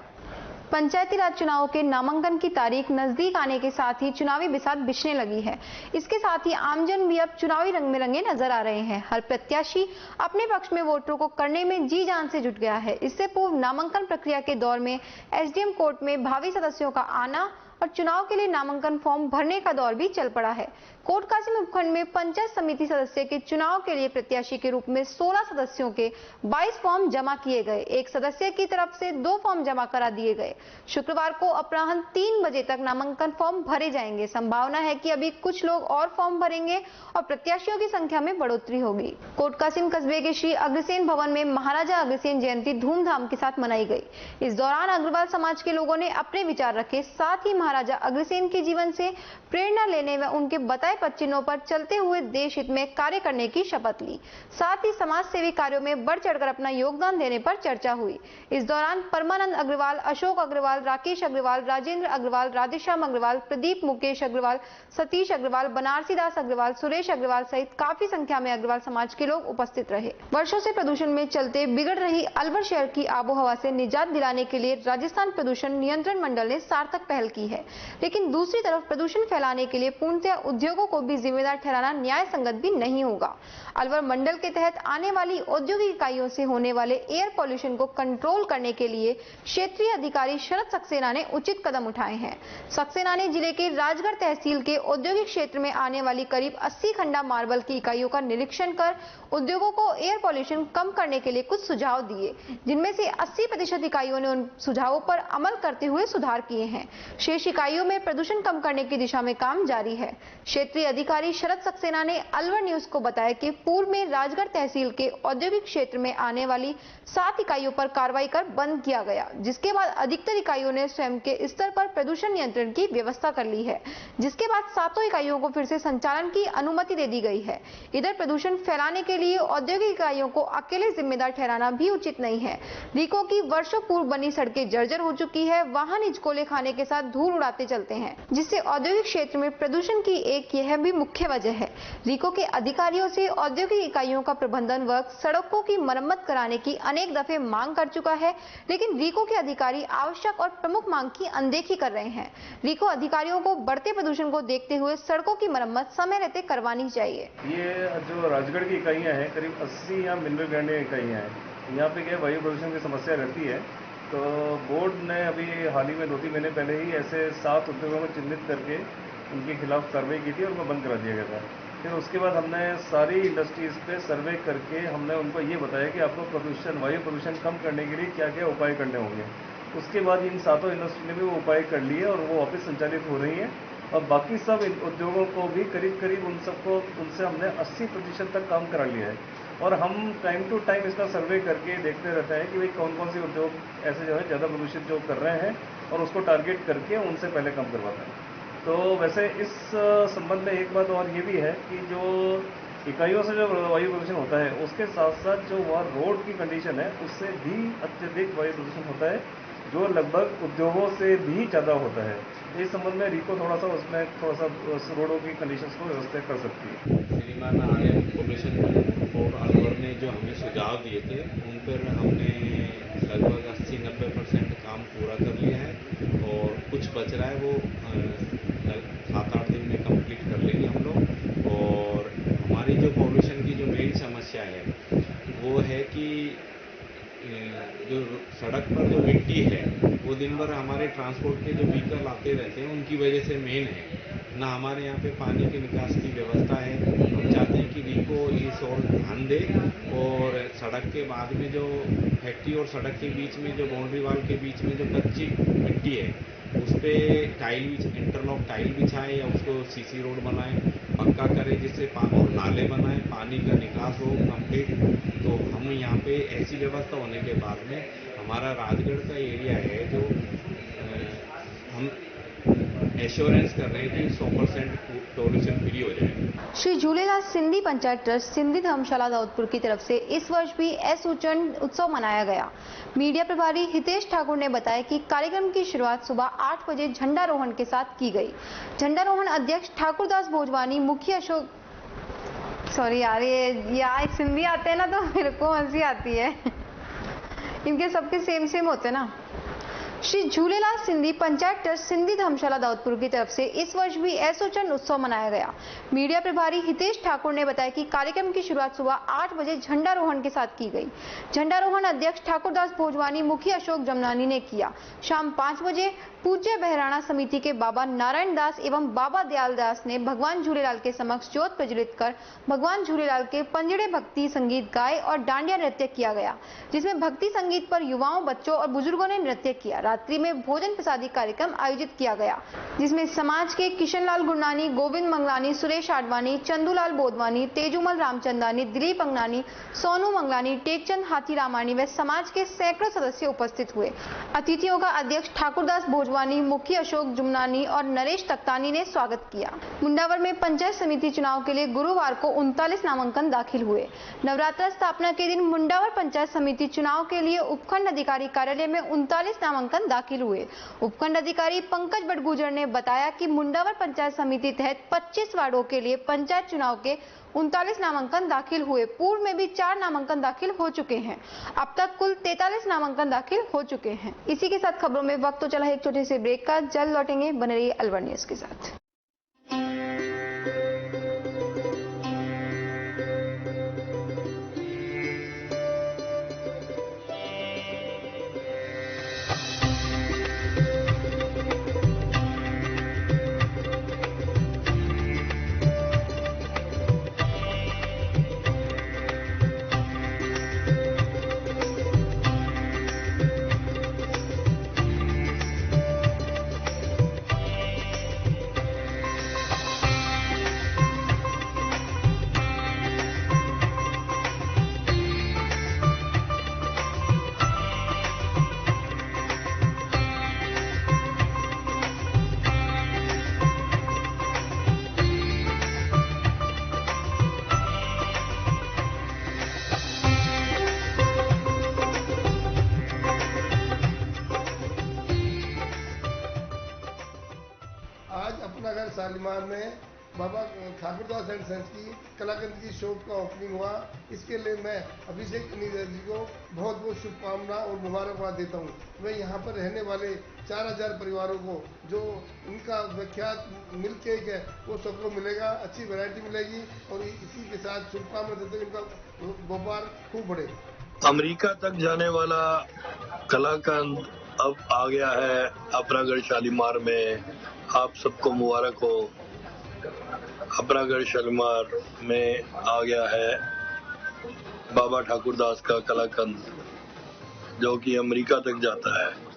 पंचायती राज चुनावों के नामांकन की तारीख नजदीक आने के साथ ही चुनावी बिसात बिछने लगी है। इसके साथ ही आमजन भी अब चुनावी रंग में रंगे नजर आ रहे हैं। हर प्रत्याशी अपने पक्ष में वोटरों को करने में जी जान से जुट गया है। इससे पूर्व नामांकन प्रक्रिया के दौर में एसडीएम कोर्ट में भावी सदस्यों का आना और चुनाव के लिए नामांकन फॉर्म भरने का दौर भी चल पड़ा है। कोट कासिम उपखंड में पंचायत समिति सदस्य के चुनाव के लिए प्रत्याशी के रूप में 16 सदस्यों के 22 फॉर्म जमा किए गए। एक सदस्य की तरफ से 2 फॉर्म जमा करा दिए गए। शुक्रवार को अपराह्न 3 बजे तक नामांकन फॉर्म भरे जाएंगे। संभावना है कि अभी कुछ लोग और फॉर्म भरेंगे और प्रत्याशियों की संख्या में बढ़ोतरी होगी। कोट कासिम कस्बे के श्री अग्रसेन भवन में महाराजा अग्रसेन जयंती धूमधाम के साथ मनाई गई। इस दौरान अग्रवाल समाज के लोगों ने अपने विचार रखे। साथ ही महाराजा अग्रसेन के जीवन से प्रेरणा लेने व उनके बताए पथ चिन्हों पर चलते हुए देश हित में कार्य करने की शपथ ली। साथ ही समाज सेवी कार्यों में बढ़ चढ़कर अपना योगदान देने पर चर्चा हुई। इस दौरान परमानंद अग्रवाल, अशोक अग्रवाल, राकेश अग्रवाल, राजेंद्र अग्रवाल, राधेश्याम अग्रवाल, प्रदीप मुकेश अग्रवाल, सतीश अग्रवाल, बनारसी दास अग्रवाल, सुरेश अग्रवाल सहित काफी संख्या में अग्रवाल समाज के लोग उपस्थित रहे। वर्षों से प्रदूषण में चलते बिगड़ रही अलवर शहर की आबोहवा से निजात दिलाने के लिए राजस्थान प्रदूषण नियंत्रण मंडल ने सार्थक पहल की है, लेकिन दूसरी तरफ प्रदूषण फैलाने के लिए पूर्णतः उद्योगों को भी जिम्मेदार ठहराना न्याय संगत भी नहीं होगा। अलवर मंडल के तहत आने वाली औद्योगिक इकाइयों से होने वाले एयर पॉल्यूशन को कंट्रोल करने के लिए क्षेत्रीय अधिकारी शरद सक्सेना ने उचित कदम उठाए हैं। सक्सेना ने जिले के राजगढ़ तहसील के औद्योगिक क्षेत्र में आने वाली करीब 80 खंडा मार्बल की इकाइयों का निरीक्षण कर उद्योगों को एयर पॉल्यूशन कम करने के लिए कुछ सुझाव दिए, जिनमें से 80% इकाइयों ने उन सुझावों पर अमल करते हुए सुधार किए हैं। शेष इकाइयों में प्रदूषण कम करने की दिशा में काम जारी है। क्षेत्रीय अधिकारी शरद सक्सेना ने अलवर न्यूज को बताया कि पूर्व में राजगढ़ तहसील के औद्योगिक क्षेत्र में आने वाली 7 इकाइयों पर कार्रवाई कर बंद किया गया, जिसके बाद अधिकतर इकाइयों ने स्वयं के स्तर पर प्रदूषण नियंत्रण की व्यवस्था कर ली है, जिसके बाद 7 इकाइयों को फिर से संचालन की अनुमति दे दी गई है। इधर प्रदूषण फैलाने के लिए औद्योगिक इकाइयों को अकेले जिम्मेदार ठहराना भी उचित नहीं है। रीको की वर्षों पूर्व बनी सड़कें जर्जर हो चुकी है, वाहन हिचकोले खाने के साथ धूल उड़ाते चलते हैं, जिससे औद्योगिक क्षेत्र में प्रदूषण की एक यह भी मुख्य वजह है। रीको के अधिकारियों से औद्योगिक इकाइयों का प्रबंधन वर्ग सड़कों की मरम्मत कराने की अनेक दफे मांग कर चुका है, लेकिन रीको के अधिकारी आवश्यक और प्रमुख मांग की अनदेखी कर रहे हैं। रीको अधिकारियों को बढ़ते प्रदूषण को देखते हुए सड़कों की मरम्मत समय रहते करवानी चाहिए। ये जो राजगढ़ की इकाइयां हैं, करीब 80 या मिनरल ग्राइंडिंग इकाइयां हैं। यहाँ पे क्या वायु प्रदूषण की समस्या रहती है, तो बोर्ड ने अभी हाल ही में 2-3 महीने पहले ही ऐसे 7 उद्योगों को चिन्हित करके उनके खिलाफ कार्रवाई की थी और उनको बंद करा दिया गया था। फिर उसके बाद हमने सारी इंडस्ट्रीज पे सर्वे करके हमने उनको ये बताया कि आपको वायु प्रदूषण कम करने के लिए क्या क्या उपाय करने होंगे। उसके बाद इन 7 इंडस्ट्री ने भी वो उपाय कर लिए और वो वापस संचालित हो रही हैं, और बाकी सब उद्योगों को भी करीब उनसे हमने 80% तक काम करा लिया है। और हम टाइम टू टाइम इसका सर्वे करके देखते रहते हैं कि भाई कौन कौन से उद्योग ऐसे जो है ज़्यादा प्रदूषित जो कर रहे हैं, और उसको टारगेट करके उनसे पहले कम करवाते हैं। तो वैसे इस संबंध में एक बात और ये भी है कि जो इकाइयों से जो वायु प्रदूषण होता है, उसके साथ साथ जो वहाँ रोड की कंडीशन है, उससे भी अत्यधिक वायु प्रदूषण होता है, जो लगभग उद्योगों से भी ज़्यादा होता है। इस संबंध में रीको थोड़ा सा रोडों की कंडीशंस को व्यवस्थित कर सकती है। श्रीमान आर्यन कमीशन और अलवर ने जो हमें सुझाव दिए थे, उन पर हमने लगभग 80-90% काम पूरा कर लिया है, और कुछ बच रहा है वो 7-8 दिन में कंप्लीट कर लेंगे हम लोग। और हमारी जो पॉल्यूशन की जो मेन समस्या है वो है कि जो सड़क पर जो मिट्टी है वो दिन भर हमारे ट्रांसपोर्ट के जो व्हीकल आते रहते हैं उनकी वजह से मेन है ना। हमारे यहाँ पे पानी के निकास की व्यवस्था है। हम चाहते हैं कि रीको इस और ध्यान दे, और सड़क के बाद में जो फैक्ट्री और सड़क के बीच में जो बाउंड्री वाल के बीच में जो कच्ची मिट्टी है उस पर इंटरलॉक टाइल बिछाए या उसको सीसी रोड बनाए, पक्का करे, जिससे और नाले बनाए, पानी का निकास हो कंप्लीट। तो हम यहाँ पे ऐसी व्यवस्था होने के बाद में हमारा राजगढ़ का एरिया है जो हम एश्योरेंस कर रहे हैं कि 100% पॉल्यूशन फ्री हो जाए। श्री झूलेलाल सिंधी पंचायत ट्रस्ट सिंधी धर्मशाला दाऊदपुर की तरफ से इस वर्ष भी एसुचन उत्सव मनाया गया। मीडिया प्रभारी हितेश ठाकुर ने बताया कि कार्यक्रम की शुरुआत सुबह 8 बजे झंडारोहण के साथ की गई। झंडारोहण अध्यक्ष ठाकुरदास भोजवानी, मुखिया अशोक ये सिंधी आते हैं ना तो मेरे को हंसी आती है, इनके सबके सेम होते हैं ना। श्री झूलेलाल सिंधी पंचायत ट्रस्ट सिंधी धर्मशाला दाऊदपुर की तरफ से इस वर्ष भी एसोचन उत्सव मनाया गया। मीडिया प्रभारी हितेश ठाकुर ने बताया कि कार्यक्रम की शुरुआत सुबह 8 बजे झंडारोहण के साथ की गई। झंडारोहण अध्यक्ष ठाकुरदास भोजवानी, मुखिया अशोक जमनानी ने किया। शाम 5 बजे पूज्य बहराणा समिति के बाबा नारायण दास एवं बाबा दयाल दास ने भगवान झूलेलाल के समक्ष ज्योत प्रज्वलित कर भगवान झूलेलाल के पंजड़े भक्ति संगीत गाए और डांडिया नृत्य किया गया, जिसमें भक्ति संगीत पर युवाओं, बच्चों और बुजुर्गों ने नृत्य किया। रात्रि में भोजन प्रसादी कार्यक्रम आयोजित किया गया, जिसमें समाज के किशनलाल गुरनानी, गोविंद मंगलानी, सुरेश आडवाणी, चंदूलाल बोधवानी, तेजूमल रामचंदानी, दिलीप अंगनानी, सोनू मंगलानी, टेकचंद हाथी रामानी व समाज के सैकड़ों सदस्य उपस्थित हुए। अतिथियों का अध्यक्ष ठाकुरदास भोजवानी, मुखिया अशोक जुमनानी और नरेश तख्तानी ने स्वागत किया। मुंडावर में पंचायत समिति चुनाव के लिए गुरुवार को 39 नामांकन दाखिल हुए। नवरात्र स्थापना के दिन मुंडावर पंचायत समिति चुनाव के लिए उपखंड अधिकारी कार्यालय में 39 नामांकन दाखिल हुए। उपखंड अधिकारी पंकज बड़गुजर ने बताया कि मुंडावर पंचायत समिति तहत 25 वार्डों के लिए पंचायत चुनाव के 39 नामांकन दाखिल हुए। पूर्व में भी 4 नामांकन दाखिल हो चुके हैं। अब तक कुल 43 नामांकन दाखिल हो चुके हैं। इसी के साथ खबरों में वक्त तो चला है एक छोटे से ब्रेक का। जल्द लौटेंगे, बने रहिए अलवर न्यूज के साथ। अपनागर शालीमार में बाबा ठाकुरदास एंड सन्स की कलाकंद की शॉप का ओपनिंग हुआ। इसके लिए मैं अभिषेक कनीगर जी को बहुत बहुत शुभकामना और मुबारकबाद देता हूँ। मैं यहाँ पर रहने वाले 4000 परिवारों को जो इनका विख्यात मिल्क केक है वो सबको मिलेगा, अच्छी वैरायटी मिलेगी और इसी के साथ शुभकामना देते हुए इनका व्यापार खूब बढ़े। अमेरिका तक जाने वाला कलाकंद अब आ गया है अपनागढ़ शालीमार में। आप सबको मुबारक हो। अपनागढ़ शालीमार में आ गया है बाबा ठाकुरदास का कलाकंद जो कि अमेरिका तक जाता है।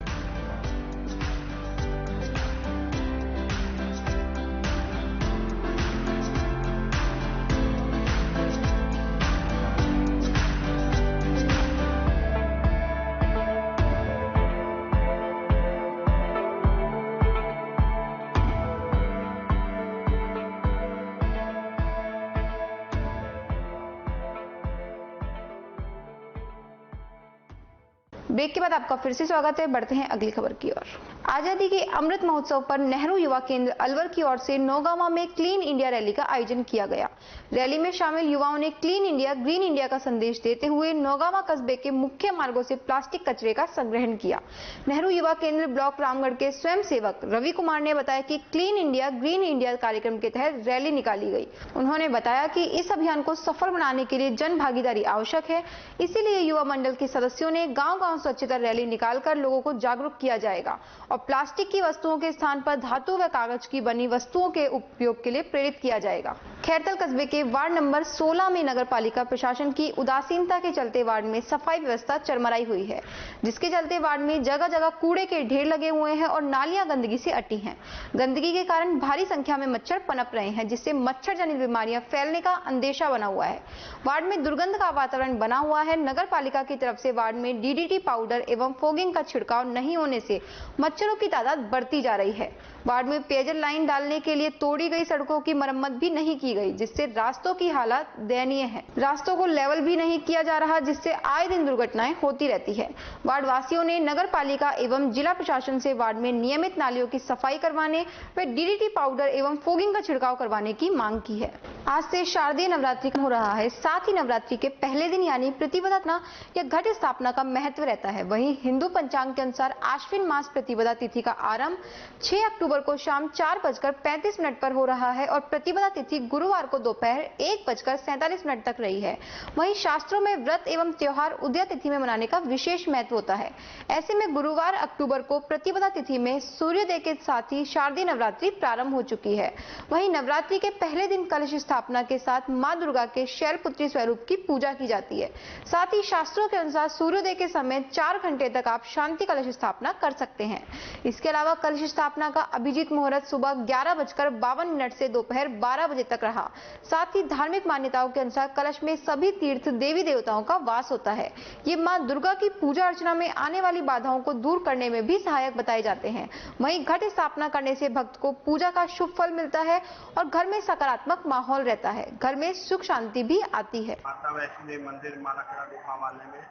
ब्रेक के बाद आपका फिर से स्वागत है। बढ़ते हैं अगली खबर की ओर। आजादी के अमृत महोत्सव पर नेहरू युवा केंद्र अलवर की ओर से नौगांवा में क्लीन इंडिया रैली का आयोजन किया गया। रैली में शामिल युवाओं ने क्लीन इंडिया ग्रीन इंडिया का संदेश देते हुए नौगांवा कस्बे के मुख्य मार्गों से प्लास्टिक कचरे का संग्रहण किया। नेहरू युवा केंद्र ब्लॉक रामगढ़ के स्वयं सेवक रवि कुमार ने बताया कि क्लीन इंडिया ग्रीन इंडिया कार्यक्रम के तहत रैली निकाली गई। उन्होंने बताया कि इस अभियान को सफल बनाने के लिए जन भागीदारी आवश्यक है, इसीलिए युवा मंडल के सदस्यों ने गाँव-गाँव स्वच्छता रैली निकालकर लोगों को जागरूक किया जाएगा और प्लास्टिक की वस्तुओं के स्थान पर धातु व कागज की बनी वस्तुओं के उपयोग के लिए प्रेरित किया जाएगा। खैरतल कस्बे के वार्ड नंबर 16 में नगर पालिका प्रशासन की उदासीनता के चलते वार्ड में सफाई व्यवस्था चरमराई हुई है, जिसके चलते वार्ड में जगह जगह कूड़े के ढेर लगे हुए हैं और नालियां गंदगी से अटी हैं। गंदगी के कारण भारी संख्या में मच्छर पनप रहे हैं, जिससे मच्छर जनित बीमारियां फैलने का अंदेशा बना हुआ है। वार्ड में दुर्गंध का वातावरण बना हुआ है। नगर पालिका की तरफ से वार्ड में DDT पाउडर एवं फोगिंग का छिड़काव नहीं होने से मच्छरों की तादाद बढ़ती जा रही है। वार्ड में पेयजल लाइन डालने के लिए तोड़ी गई सड़कों की मरम्मत भी नहीं की गई, जिससे रास्तों की हालत दयनीय है। रास्तों को लेवल भी नहीं किया जा रहा, जिससे आए दिन दुर्घटनाएं होती रहती है। वार्ड वासियों ने नगर पालिका एवं जिला प्रशासन से वार्ड में नियमित नालियों की सफाई करवाने व DDT पाउडर एवं फोगिंग का छिड़काव करवाने की मांग की है। आज से शारदीय नवरात्रि हो रहा है। साथ ही नवरात्रि के पहले दिन यानी प्रतिपदा या घट स्थापना का महत्व रहता है। वहीं हिंदू पंचांग के अनुसार आश्विन मास प्रतिपदा तिथि का आरंभ 6 अक्टूबर को शाम 4:35 पर हो रहा है और प्रतिपदा तिथि गुरुवार को दोपहर 1:47 तक रही है। वहीं शास्त्रों में व्रत एवं त्योहार उदया तिथि में मनाने का विशेष महत्व होता है। ऐसे में गुरुवार अक्टूबर को प्रतिपदा तिथि में सूर्योदय के साथ ही शारदीय नवरात्रि प्रारंभ हो चुकी है। वहीं नवरात्रि के पहले दिन कलश स्थापना के साथ मां दुर्गा के शैलपुत्री स्वरूप की पूजा की जाती है। साथ ही शास्त्रों के अनुसार सूर्योदय के समय 4 घंटे तक आप शांति कलश स्थापना कर सकते हैं। इसके अलावा कलश स्थापना का अभिजीत मुहूर्त सुबह 11:52 से दोपहर 12 बजे तक रहा। साथ ही धार्मिक मान्यताओं के अनुसार कलश में सभी तीर्थ देवी देवताओं का वास होता है। ये मां दुर्गा की पूजा अर्चना में आने वाली बाधाओं को दूर करने में भी सहायक बताए जाते हैं। वहीं घट स्थापना करने से भक्त को पूजा का शुभ फल मिलता है और घर में सकारात्मक माहौल रहता है। घर में सुख शांति भी आती है। माता वैष्णो देवी मंदिर मालाखेड़ा गुफा वाले में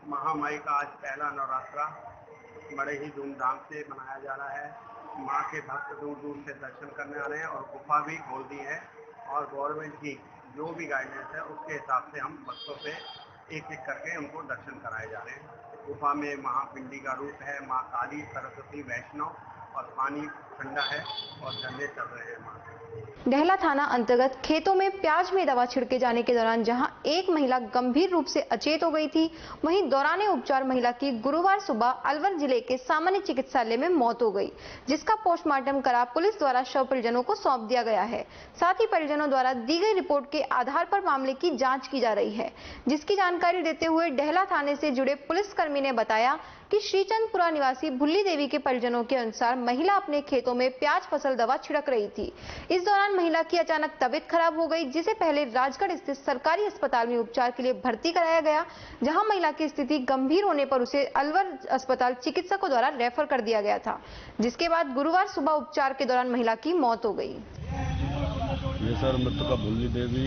महामाई का आज पहला नवरात्रा बड़े ही धूमधाम से मनाया जा रहा है। माँ के भक्त दूर दूर से दर्शन करने आ रहे हैं और गुफा भी खोल दी है और गवर्नमेंट की जो भी गाइडेंस है उसके हिसाब से हम भक्तों से एक एक करके उनको दर्शन कराए जा रहे हैं। गुफा में महापिंडी का रूप है, माँ काली, सरस्वती, वैष्णव और पानी ठंडा है और झंडे चल रहे हैं। माँ डेहला थाना अंतर्गत खेतों में प्याज में दवा छिड़के जाने के दौरान जहां एक महिला गंभीर रूप से अचेत हो गई थी, वहीं दौरान उपचार महिला की गुरुवार सुबह अलवर जिले के सामान्य चिकित्सालय में मौत हो गई, जिसका पोस्टमार्टम करा पुलिस द्वारा शव परिजनों को सौंप दिया गया है। साथ ही परिजनों द्वारा दी गई रिपोर्ट के आधार पर मामले की जाँच की जा रही है, जिसकी जानकारी देते हुए डेहला थाने से जुड़े पुलिसकर्मी ने बताया कि श्रीचंदपुरा निवासी भुल्ली देवी के परिजनों के अनुसार महिला अपने खेतों में प्याज फसल दवा छिड़क रही थी। इस दौरान महिला की अचानक तबीयत खराब हो गई, जिसे पहले राजगढ़ स्थित सरकारी अस्पताल में उपचार के लिए भर्ती कराया गया, जहां महिला की स्थिति गंभीर होने पर उसे अलवर अस्पताल चिकित्सकों द्वारा रेफर कर दिया गया था, जिसके बाद गुरुवार सुबह उपचार के दौरान महिला की मौत हो गई। ये सर मृतका भुल्ली देवी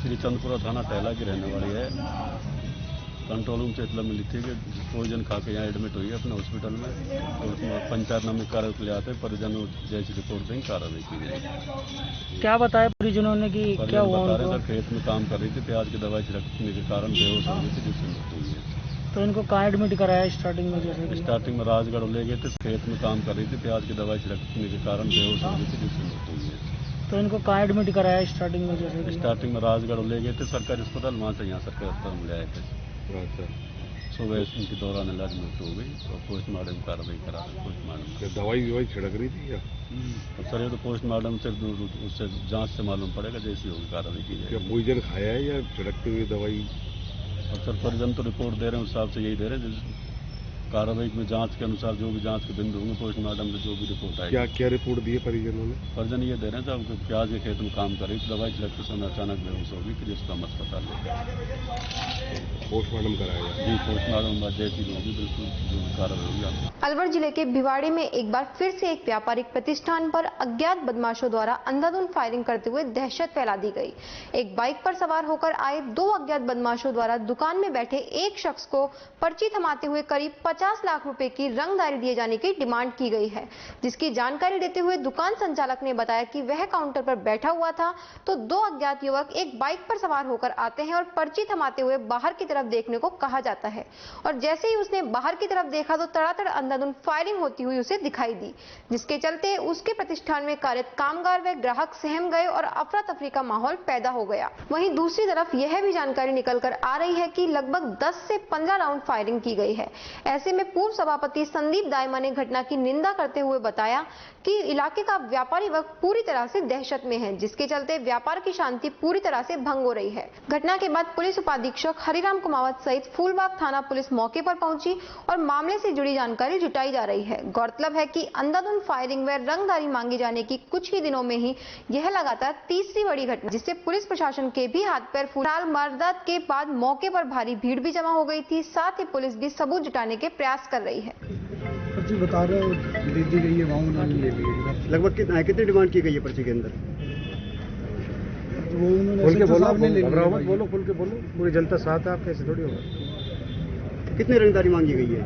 श्रीचंदपुरा थाना टहला की रहने वाली है। कंट्रोल रूम से इतला मिली थी कि पॉइजन खा के यहाँ एडमिट हुई है अपने हॉस्पिटल में, तो उसमें पंचायत कार्रवाई ले आते परिजनों जैसी रिपोर्ट देंगे कार्रवाई की जाएगी। क्या बताया परिजनों ने कि क्या हुआ? बता रहे थे खेत में काम कर रही थी, प्याज की दवाई छिड़कने के कारण बेहोश हो गई थी जिससे मृत्यु हुई है। तो इनको कहाँ एडमिट कराया स्टार्टिंग में? जैसे स्टार्टिंग में राजगढ़ ले गए थे, खेत में काम कर रही थी, प्याज की दवाई छिड़कने के कारण बेहोश हो गई थी जिससे मृत्यु हुई है। तो इनको कहाँ एडमिट कराया स्टार्टिंग में? जैसे स्टार्टिंग में राजगढ़ ले गए थे सरकारी अस्पताल, वहाँ से यहाँ सरकारी अस्पताल में ले आए थे। अच्छा। सुबह उनके दौरान इलाज मृत्यु हो गई और पोस्टमार्टम कार्रवाई करा दी। पोस्टमार्टम दवाई छिड़क रही थी या सर ये तो पोस्टमार्टम से उससे जांच से मालूम पड़ेगा, जैसी होगी कार्रवाई की जाएगी। पॉइजन खाया है या छिड़कती हुई दवाई? और सर परिजन तो रिपोर्ट दे रहे हैं, उस हिसाब से यही दे रहे हैं, कार्रवाई में जांच के अनुसार जो भी जांच के बिंदु होंगे पोस्टमार्टम में जो भी रिपोर्ट आएगी। क्या रिपोर्ट दी है परिजनों ने? परिजन ये दे रहे हैं साहब प्याज के खेत में काम कर रही थी, दवाई छिड़कते समय अचानक बेहोश होगी कि जिसका हम अस्पताल ले पोस्टमार्टम कराया जी। पोस्टमार्टम जैसी होगी बिल्कुल जो कार्रवाई होगी। अलवर जिले के भिवाड़ी में एक बार फिर से एक व्यापारिक प्रतिष्ठान पर अज्ञात बदमाशों द्वारा अंधाधुंध फायरिंग करते हुए दहशत फैला दी गई। एक बाइक पर सवार होकर आए 2 अज्ञात बदमाशों द्वारा दुकान में बैठे एक शख्स को पर्ची थमाते हुए करीब 50 लाख रुपए की रंगदारी दिए जाने की डिमांड की गई है, जिसकी जानकारी देते हुए दुकान संचालक ने बताया कि वह काउंटर पर बैठा हुआ था तो 2 अज्ञात युवक एक बाइक पर सवार होकर आते हैं और पर्ची थमाते हुए बाहर की तरफ देखने को कहा जाता है और जैसे ही उसने बाहर की तरफ देखा तो तड़ातड़ अंधाधुंध फायरिंग होती हुई उसे दिखाई दी, जिसके चलते उसके प्रतिष्ठान में कार्यरत कामगार व ग्राहक सहम गए और अफरा तफरी का माहौल पैदा हो गया। वहीं दूसरी तरफ यह भी जानकारी निकल कर आ रही है कि लगभग 10 से 15 राउंड फायरिंग की गई है। ऐसे में पूर्व सभापति संदीप दाइमा ने घटना की निंदा करते हुए बताया कि इलाके का व्यापारी वर्ग पूरी तरह से दहशत में है, जिसके चलते व्यापार की शांति पूरी तरह से भंग हो रही है। घटना के बाद पुलिस उपाधीक्षक हरिराम कुमावत सहित फूलबाग थाना पुलिस मौके पर पहुंची और मामले से जुड़ी जानकारी जुटाई जा रही है। गौरतलब है कि अंधाधुंध फायरिंग व रंगदारी मांगी जाने की कुछ ही दिनों में ही यह लगातार तीसरी बड़ी घटना, जिससे पुलिस प्रशासन के भी हाथ पैर फूल। वारदात के बाद मौके पर भारी भीड़ भी जमा हो गई थी, साथ ही पुलिस भी सबूत जुटाने के प्रयास कर रही है। पर्ची बता रहे हो दी गई है, वहाँ उन्होंने ले ली है। लगभग कितनी डिमांड की गई है पर्ची के अंदर? वो उन्होंने बोलो खुल के बोलो, पूरी जनता साथ है आपके, ऐसे थोड़ी होगा। कितनी रंगदारी मांगी गई है?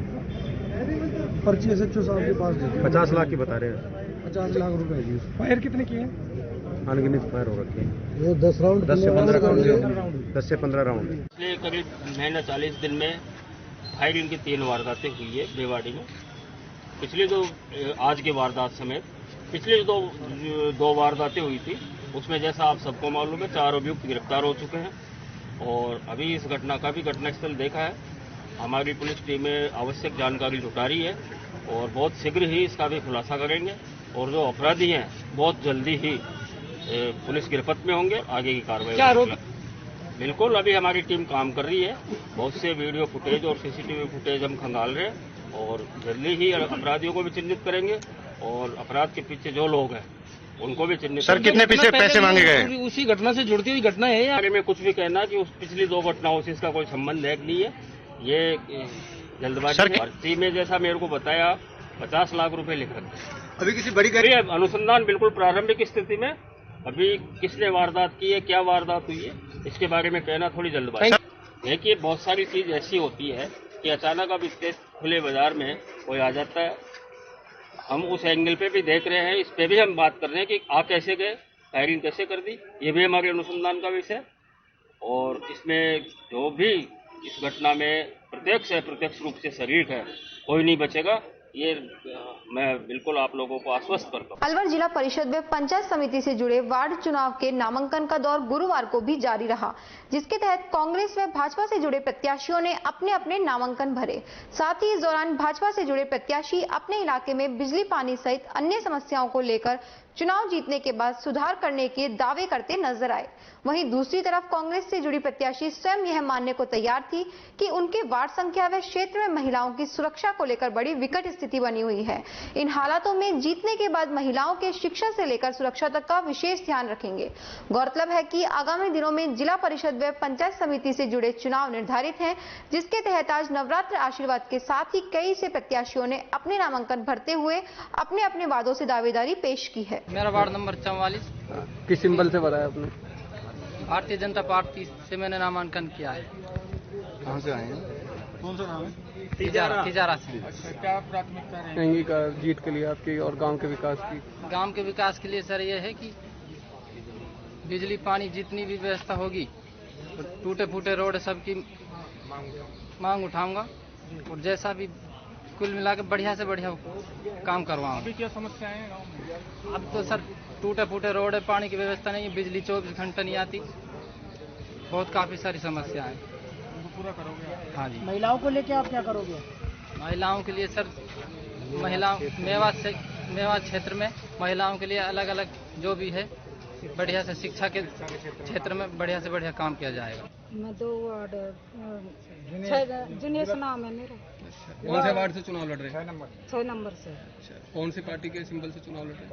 पर्ची SHO साहब के पास 50 लाख की बता रहे हैं। 50 लाख रुपए की। फायर कितने किए? अनगिनत फायर हो रखे हैं। 10 राउंड 10 से 15 राउंड 10 से 15 राउंड। पिछले करीब महीना 40 दिन में फायरिंग की 3 वारदातें हुई है भिवाड़ी में। पिछली आज के वारदात समेत पिछली दो वारदातें हुई थी, उसमें जैसा आप सबको मालूम है 4 अभियुक्त गिरफ्तार हो चुके हैं और अभी इस घटना का भी घटनास्थल देखा है। हमारी पुलिस टीमें आवश्यक जानकारी जुटा रही है और बहुत शीघ्र ही इसका भी खुलासा करेंगे और जो अपराधी हैं बहुत जल्दी ही पुलिस गिरफ्त में होंगे, आगे की कार्रवाई। बिल्कुल अभी हमारी टीम काम कर रही है, बहुत से वीडियो फुटेज और CCTV फुटेज हम खंगाल रहे हैं और जल्दी ही अपराधियों को भी चिन्हित करेंगे और अपराध के पीछे जो लोग हैं उनको भी चिन्हित। सर कितने पैसे मांगे गए? उसी घटना से जुड़ती हुई घटना है, बारे में कुछ भी कहना कि उस पिछली 2 घटनाओं से इसका कोई संबंध है नहीं है, ये जल्दबाजी है। पर्ची में जैसा मेरे को बताया 50 लाख रुपए लिख रखे। अभी किसी बड़ी गाड़ी अनुसंधान बिल्कुल प्रारंभिक स्थिति में, अभी किसने वारदात की है, क्या वारदात हुई है, इसके बारे में कहना थोड़ी जल्दबाजी। देखिए बहुत सारी चीज ऐसी होती है कि अचानक अब इतने खुले बाजार में कोई आ जाता है, हम उस एंगल पे भी देख रहे हैं, इस पे भी हम बात कर रहे हैं कि आप कैसे गए, फायरिंग कैसे कर दी, ये भी हमारे अनुसंधान का विषय। और इसमें जो भी इस घटना में प्रत्यक्ष है प्रत्यक्ष रूप से शरीक है, कोई नहीं बचेगा, ये मैं बिल्कुल आप लोगों को आश्वस्त करता हूँ। अलवर जिला परिषद में पंचायत समिति से जुड़े वार्ड चुनाव के नामांकन का दौर गुरुवार को भी जारी रहा, जिसके तहत कांग्रेस व भाजपा से जुड़े प्रत्याशियों ने अपने अपने नामांकन भरे। साथ ही इस दौरान भाजपा से जुड़े प्रत्याशी अपने इलाके में बिजली पानी सहित अन्य समस्याओं को लेकर चुनाव जीतने के बाद सुधार करने के दावे करते नजर आए। वहीं दूसरी तरफ कांग्रेस से जुड़ी प्रत्याशी स्वयं यह मानने को तैयार थी कि उनके वार्ड संख्या व क्षेत्र में महिलाओं की सुरक्षा को लेकर बड़ी विकट स्थिति बनी हुई है। इन हालातों में जीतने के बाद महिलाओं के शिक्षा से लेकर सुरक्षा तक का विशेष ध्यान रखेंगे। गौरतलब है कि आगामी दिनों में जिला परिषद व पंचायत समिति से जुड़े चुनाव निर्धारित हैं, जिसके तहत आज नवरात्र आशीर्वाद के साथ ही कई से प्रत्याशियों ने अपने नामांकन भरते हुए अपने अपने वादों से दावेदारी पेश की है। मेरा वार्ड नंबर 44। किस सिंबल से बताया आपने? भारतीय जनता पार्टी से मैंने नामांकन किया है। कहाँ से आए हैं? कौन सा नाम है? तिजारा से। अच्छा, क्या प्राथमिकता रहेगी रहेंगी का जीत के लिए आपकी और गांव के विकास की? गांव के विकास के लिए सर ये है कि बिजली पानी जितनी भी व्यवस्था होगी, तो टूटे फूटे रोड सबकी मांग उठाऊंगा और जैसा भी कुल मिला के बढ़िया से बढ़िया काम करवाऊंगा। अभी क्या समस्याएं हैं गाँव में? अब तो सर टूटे फूटे रोड है, पानी की व्यवस्था नहीं है, बिजली 24 घंटे नहीं आती, बहुत काफी सारी समस्या है। उनको पूरा करोगे आप? हाँ जी। महिलाओं को लेके आप क्या करोगे? महिलाओं के लिए सर मेवात क्षेत्र में महिलाओं के लिए अलग अलग जो भी है बढ़िया से शिक्षा के क्षेत्र में बढ़िया से बढ़िया काम किया जाएगा। मैं 2 वार्ड जिनेश नाम है मेरा। कौन से वार्ड से चुनाव लड़ रहे हैं? 6 नंबर से। कौन सी पार्टी के सिंबल से चुनाव लड़ रहे हैं?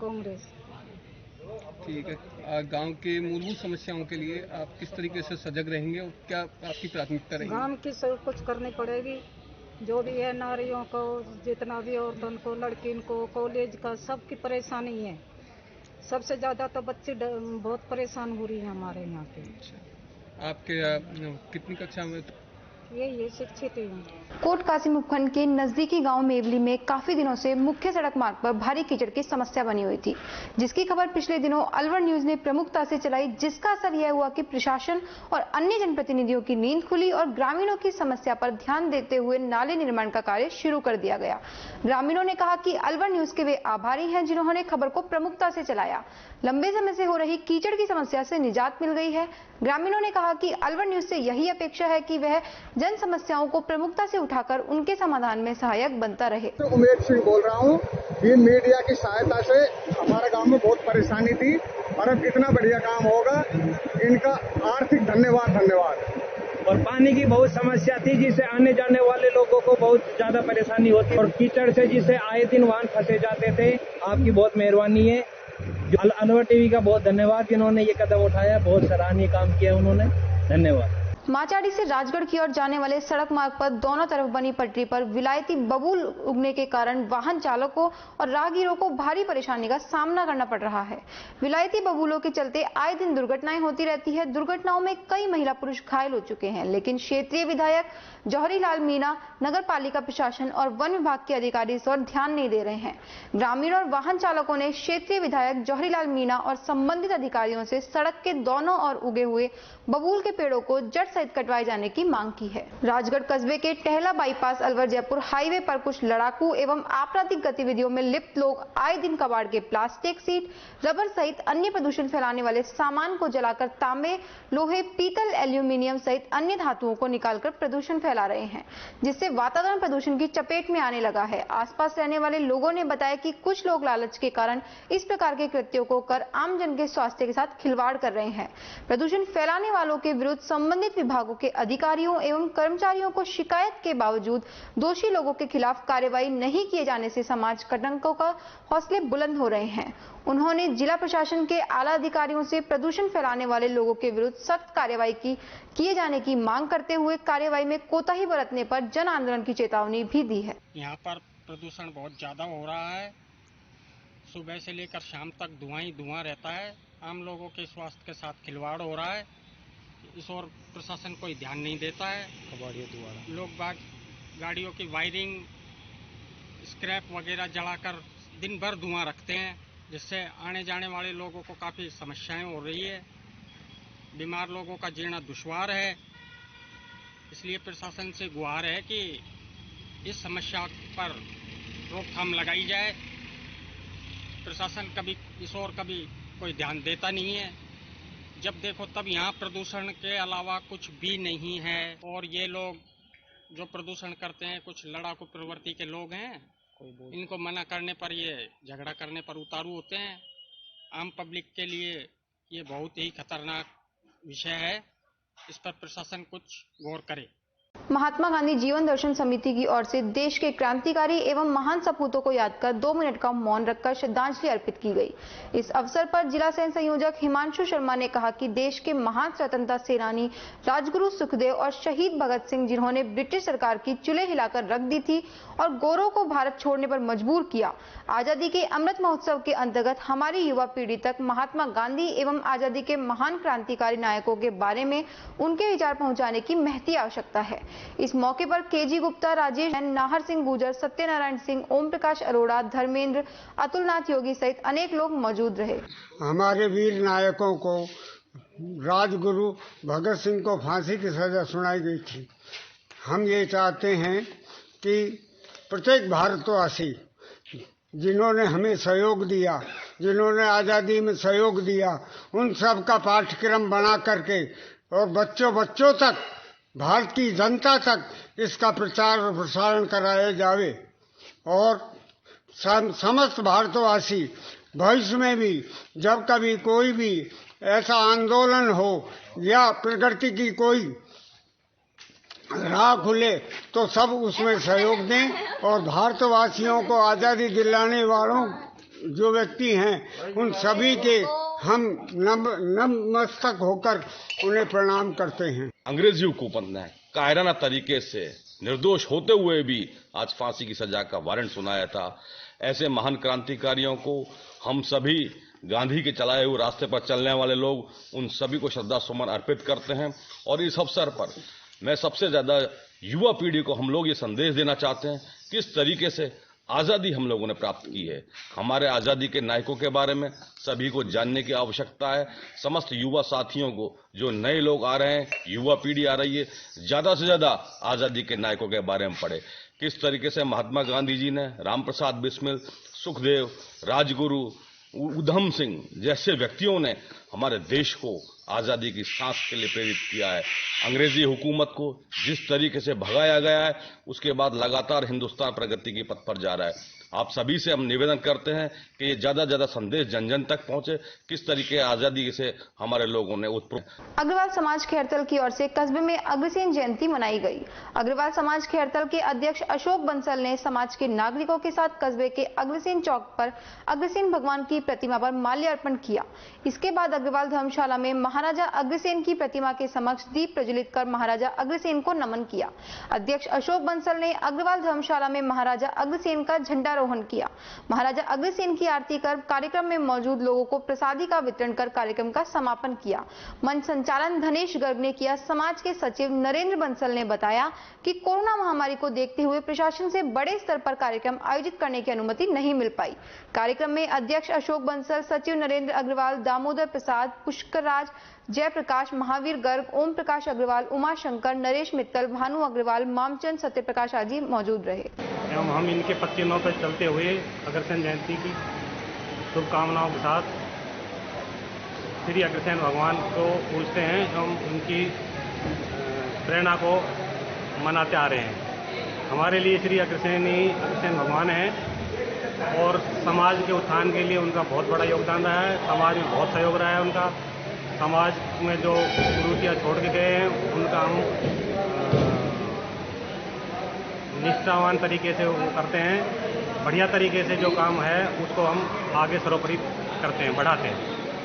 कांग्रेस। ठीक है। गांव के मूलभूत समस्याओं के लिए आप किस तरीके से सजग रहेंगे और क्या आपकी प्राथमिकता रहेगी? गांव की सब कुछ करनी पड़ेगी, जो भी है नारियों को, जितना भी औरतों को, लड़कियों को, कॉलेज का सबकी परेशानी है। सबसे ज्यादा तो बच्चे बहुत परेशान हो रही है हमारे यहाँ पे। आपके कितनी कक्षा में? ये शिक्षित हूँ। कोट कासिम उपखंड के नजदीकी गांव मेवली में काफी दिनों से मुख्य सड़क मार्ग पर भारी कीचड़ की समस्या बनी हुई थी, जिसकी खबर पिछले दिनों अलवर न्यूज ने प्रमुखता से चलाई, जिसका असर यह हुआ कि प्रशासन और अन्य जनप्रतिनिधियों की नींद खुली और ग्रामीणों की समस्या पर ध्यान देते हुए नाले निर्माण का कार्य शुरू कर दिया गया। ग्रामीणों ने कहा कि अलवर न्यूज के वे आभारी हैं जिन्होंने खबर को प्रमुखता से चलाया। लंबे समय से हो रही कीचड़ की समस्या से निजात मिल गई है। ग्रामीणों ने कहा कि अलवर न्यूज से यही अपेक्षा है कि वह जन समस्याओं को प्रमुखता से उठाकर उनके समाधान में सहायक बनता रहे। तो उमेश सिंह बोल रहा हूँ। इन मीडिया की सहायता से हमारे गांव में बहुत परेशानी थी और अब कितना बढ़िया काम होगा, इनका आर्थिक धन्यवाद। और पानी की बहुत समस्या थी, जिससे आने जाने वाले लोगों को बहुत ज्यादा परेशानी होती और कीचड़ से जिससे आए दिन वाहन फंसे जाते थे। आपकी बहुत मेहरबानी है। अलवर टीवी का बहुत धन्यवाद, जिन्होंने ये कदम उठाया, बहुत सराहनीय काम किया उन्होंने, धन्यवाद। माचाड़ी से राजगढ़ की ओर जाने वाले सड़क मार्ग पर दोनों तरफ बनी पटरी पर विलायती बबूल उगने के कारण वाहन चालकों और राहगीरों को भारी परेशानी का सामना करना पड़ रहा है। विलायती बबूलों के चलते आए दिन दुर्घटनाएं होती रहती है। दुर्घटनाओं में कई महिला पुरुष घायल हो चुके हैं, लेकिन क्षेत्रीय विधायक जौहरी लाल मीणा, नगर पालिका प्रशासन और वन विभाग के अधिकारी इस ओर ध्यान नहीं दे रहे हैं। ग्रामीण और वाहन चालकों ने क्षेत्रीय विधायक जौहरी लाल मीणा और संबंधित अधिकारियों से सड़क के दोनों ओर उगे हुए बबूल के पेड़ों को जड़ सहित कटवाए जाने की मांग की है। राजगढ़ कस्बे के टहला बाईपास अलवर जयपुर हाईवे पर कुछ लड़ाकू एवं आपराधिक गतिविधियों में लिप्त लोग आए दिन कबाड़ के प्लास्टिक, सीट, रबर सहित अन्य प्रदूषण फैलाने वाले सामान को जलाकर तांबे, लोहे, पीतल, एल्यूमिनियम सहित अन्य धातुओं को निकालकर प्रदूषण फैला रहे हैं, जिससे वातावरण प्रदूषण की चपेट में आने लगा है। आसपास रहने वाले लोगों ने बताया कि कुछ लोग लालच के कारण इस प्रकार के कृत्यों को कर आम जन के स्वास्थ्य के साथ खिलवाड़ कर रहे हैं। प्रदूषण फैलाने वालों के विरुद्ध संबंधित विभागों के अधिकारियों एवं कर्मचारियों को शिकायत के बावजूद दोषी लोगों के खिलाफ कार्रवाई नहीं किए जाने से समाज कलंकों का हौसले बुलंद हो रहे हैं। उन्होंने जिला प्रशासन के आला अधिकारियों से प्रदूषण फैलाने वाले लोगों के विरुद्ध सख्त कार्रवाई किए जाने की मांग करते हुए कार्रवाई में कोताही बरतने पर जन आंदोलन की चेतावनी भी दी है। यहाँ पर प्रदूषण बहुत ज्यादा हो रहा है। सुबह से लेकर शाम तक धुआं ही धुआं रहता है। आम लोगों के स्वास्थ्य के साथ खिलवाड़ हो रहा है। इस ओर प्रशासन कोई ध्यान नहीं देता है। लोग बाग गाड़ियों की वायरिंग, स्क्रैप वगैरह जलाकर दिन भर धुआं रखते हैं, जिससे आने जाने वाले लोगों को काफ़ी समस्याएं हो रही है। बीमार लोगों का जीना दुश्वार है। इसलिए प्रशासन से गुहार है कि इस समस्या पर रोकथाम लगाई जाए। प्रशासन कभी इस ओर कभी कोई ध्यान देता नहीं है। जब देखो तब यहाँ प्रदूषण के अलावा कुछ भी नहीं है। और ये लोग जो प्रदूषण करते हैं कुछ लड़ाकू प्रवृत्ति के लोग हैं। इनको मना करने पर ये झगड़ा करने पर उतारू होते हैं। आम पब्लिक के लिए ये बहुत ही खतरनाक विषय है। इस पर प्रशासन कुछ गौर करे। महात्मा गांधी जीवन दर्शन समिति की ओर से देश के क्रांतिकारी एवं महान सपूतों को याद कर 2 मिनट का मौन रखकर श्रद्धांजलि अर्पित की गई। इस अवसर पर जिला सह संयोजक हिमांशु शर्मा ने कहा कि देश के महान स्वतंत्रता सेनानी राजगुरु सुखदेव और शहीद भगत सिंह, जिन्होंने ब्रिटिश सरकार की चुल्हे हिलाकर रख दी थी और गोरों को भारत छोड़ने पर मजबूर किया, आजादी के अमृत महोत्सव के अंतर्गत हमारी युवा पीढ़ी तक महात्मा गांधी एवं आजादी के महान क्रांतिकारी नायकों के बारे में उनके विचार पहुंचाने की महती आवश्यकता है। इस मौके पर केजी गुप्ता, राजेश जैन, नाहर सिंह गुर्जर, सत्यनारायण सिंह, ओम प्रकाश अरोड़ा, धर्मेंद्र, अतुलनाथ योगी सहित अनेक लोग मौजूद रहे। हमारे वीर नायकों को, राजगुरु भगत सिंह को फांसी की सजा सुनाई गई थी। हम ये चाहते हैं कि प्रत्येक भारतवासी जिन्होंने हमें सहयोग दिया, जिन्होंने आज़ादी में सहयोग दिया, उन सब का पाठ्यक्रम बना करके और बच्चों तक, भारत की जनता तक इसका प्रचार और प्रसारण कराया जावे और समस्त भारतवासी भविष्य में भी जब कभी कोई भी ऐसा आंदोलन हो या प्रगति की कोई राह खुले तो सब उसमें सहयोग दें और भारतवासियों को आज़ादी दिलाने वालों जो व्यक्ति हैं उन सभी के हम नतमस्तक होकर उन्हें प्रणाम करते हैं। अंग्रेजी हुकूमत ने कायराना तरीके से निर्दोष होते हुए भी आज फांसी की सजा का वारंट सुनाया था। ऐसे महान क्रांतिकारियों को हम सभी गांधी के चलाए हुए रास्ते पर चलने वाले लोग उन सभी को श्रद्धा सुमन अर्पित करते हैं। और इस अवसर पर मैं सबसे ज्यादा युवा पीढ़ी को हम लोग ये संदेश देना चाहते हैं किस तरीके से आज़ादी हम लोगों ने प्राप्त की है। हमारे आज़ादी के नायकों के बारे में सभी को जानने की आवश्यकता है। समस्त युवा साथियों को, जो नए लोग आ रहे हैं, युवा पीढ़ी आ रही है, ज्यादा से ज्यादा आज़ादी के नायकों के बारे में पढ़े। किस तरीके से महात्मा गांधी जी ने, राम प्रसाद बिस्मिल, सुखदेव, राजगुरु, उधम सिंह जैसे व्यक्तियों ने हमारे देश को आज़ादी की सांस के लिए प्रेरित किया है। अंग्रेजी हुकूमत को जिस तरीके से भगाया गया है उसके बाद लगातार हिंदुस्तान प्रगति के पथ पर जा रहा है। आप सभी से हम निवेदन करते हैं कि ये ज्यादा ज्यादा संदेश जन जन तक पहुंचे, किस तरीके आज़ादी से हमारे लोगों ने अग्रवाल समाज खैरतल की ओर से कस्बे में अग्रसेन जयंती मनाई गई। अग्रवाल समाज खैरतल के अध्यक्ष अशोक बंसल ने समाज के नागरिकों के साथ कस्बे के अग्रसेन चौक पर अग्रसेन भगवान की प्रतिमा पर माल्यार्पण किया। इसके बाद अग्रवाल धर्मशाला में महाराजा अग्रसेन की प्रतिमा के समक्ष दीप प्रज्वलित कर महाराजा अग्रसेन को नमन किया। अध्यक्ष अशोक बंसल ने अग्रवाल धर्मशाला में महाराजा अग्रसेन का झंडारोहण किया। महाराजा अग्रसेन की आरती कर कार्यक्रम में मौजूद लोगों को प्रसादी का वितरण कर कार्यक्रम का समापन किया। मंच संचालन धनेश गर्ग ने किया। समाज के सचिव नरेंद्र बंसल ने बताया कि कोरोना महामारी को देखते हुए प्रशासन से बड़े स्तर पर कार्यक्रम आयोजित करने की अनुमति नहीं मिल पाई। कार्यक्रम में अध्यक्ष अशोक बंसल, सचिव नरेंद्र अग्रवाल, दामोदर प्रसाद, पुष्कर राज, जयप्रकाश, महावीर गर्ग, ओम प्रकाश अग्रवाल, उमा शंकर, नरेश मित्तल, भानु अग्रवाल, मामचंद, सत्यप्रकाश आदि मौजूद रहे। एवं हम इनके 25 नौ पर चलते हुए अग्रसेन जयंती की शुभकामनाओं के साथ श्री अग्रसेन भगवान को पूजते हैं एवं उनकी प्रेरणा को मनाते आ रहे हैं। हमारे लिए श्री अग्रसेन ही अग्रसेन भगवान हैं और समाज के उत्थान के लिए उनका बहुत बड़ा योगदान रहा है। समाज में बहुत सहयोग रहा है उनका। समाज में जो कुरीतियाँ छोड़ के गए हैं उनका हम निष्ठावान तरीके से वो करते हैं। बढ़िया तरीके से जो काम है उसको हम आगे सर्वोपरि करते हैं, बढ़ाते हैं।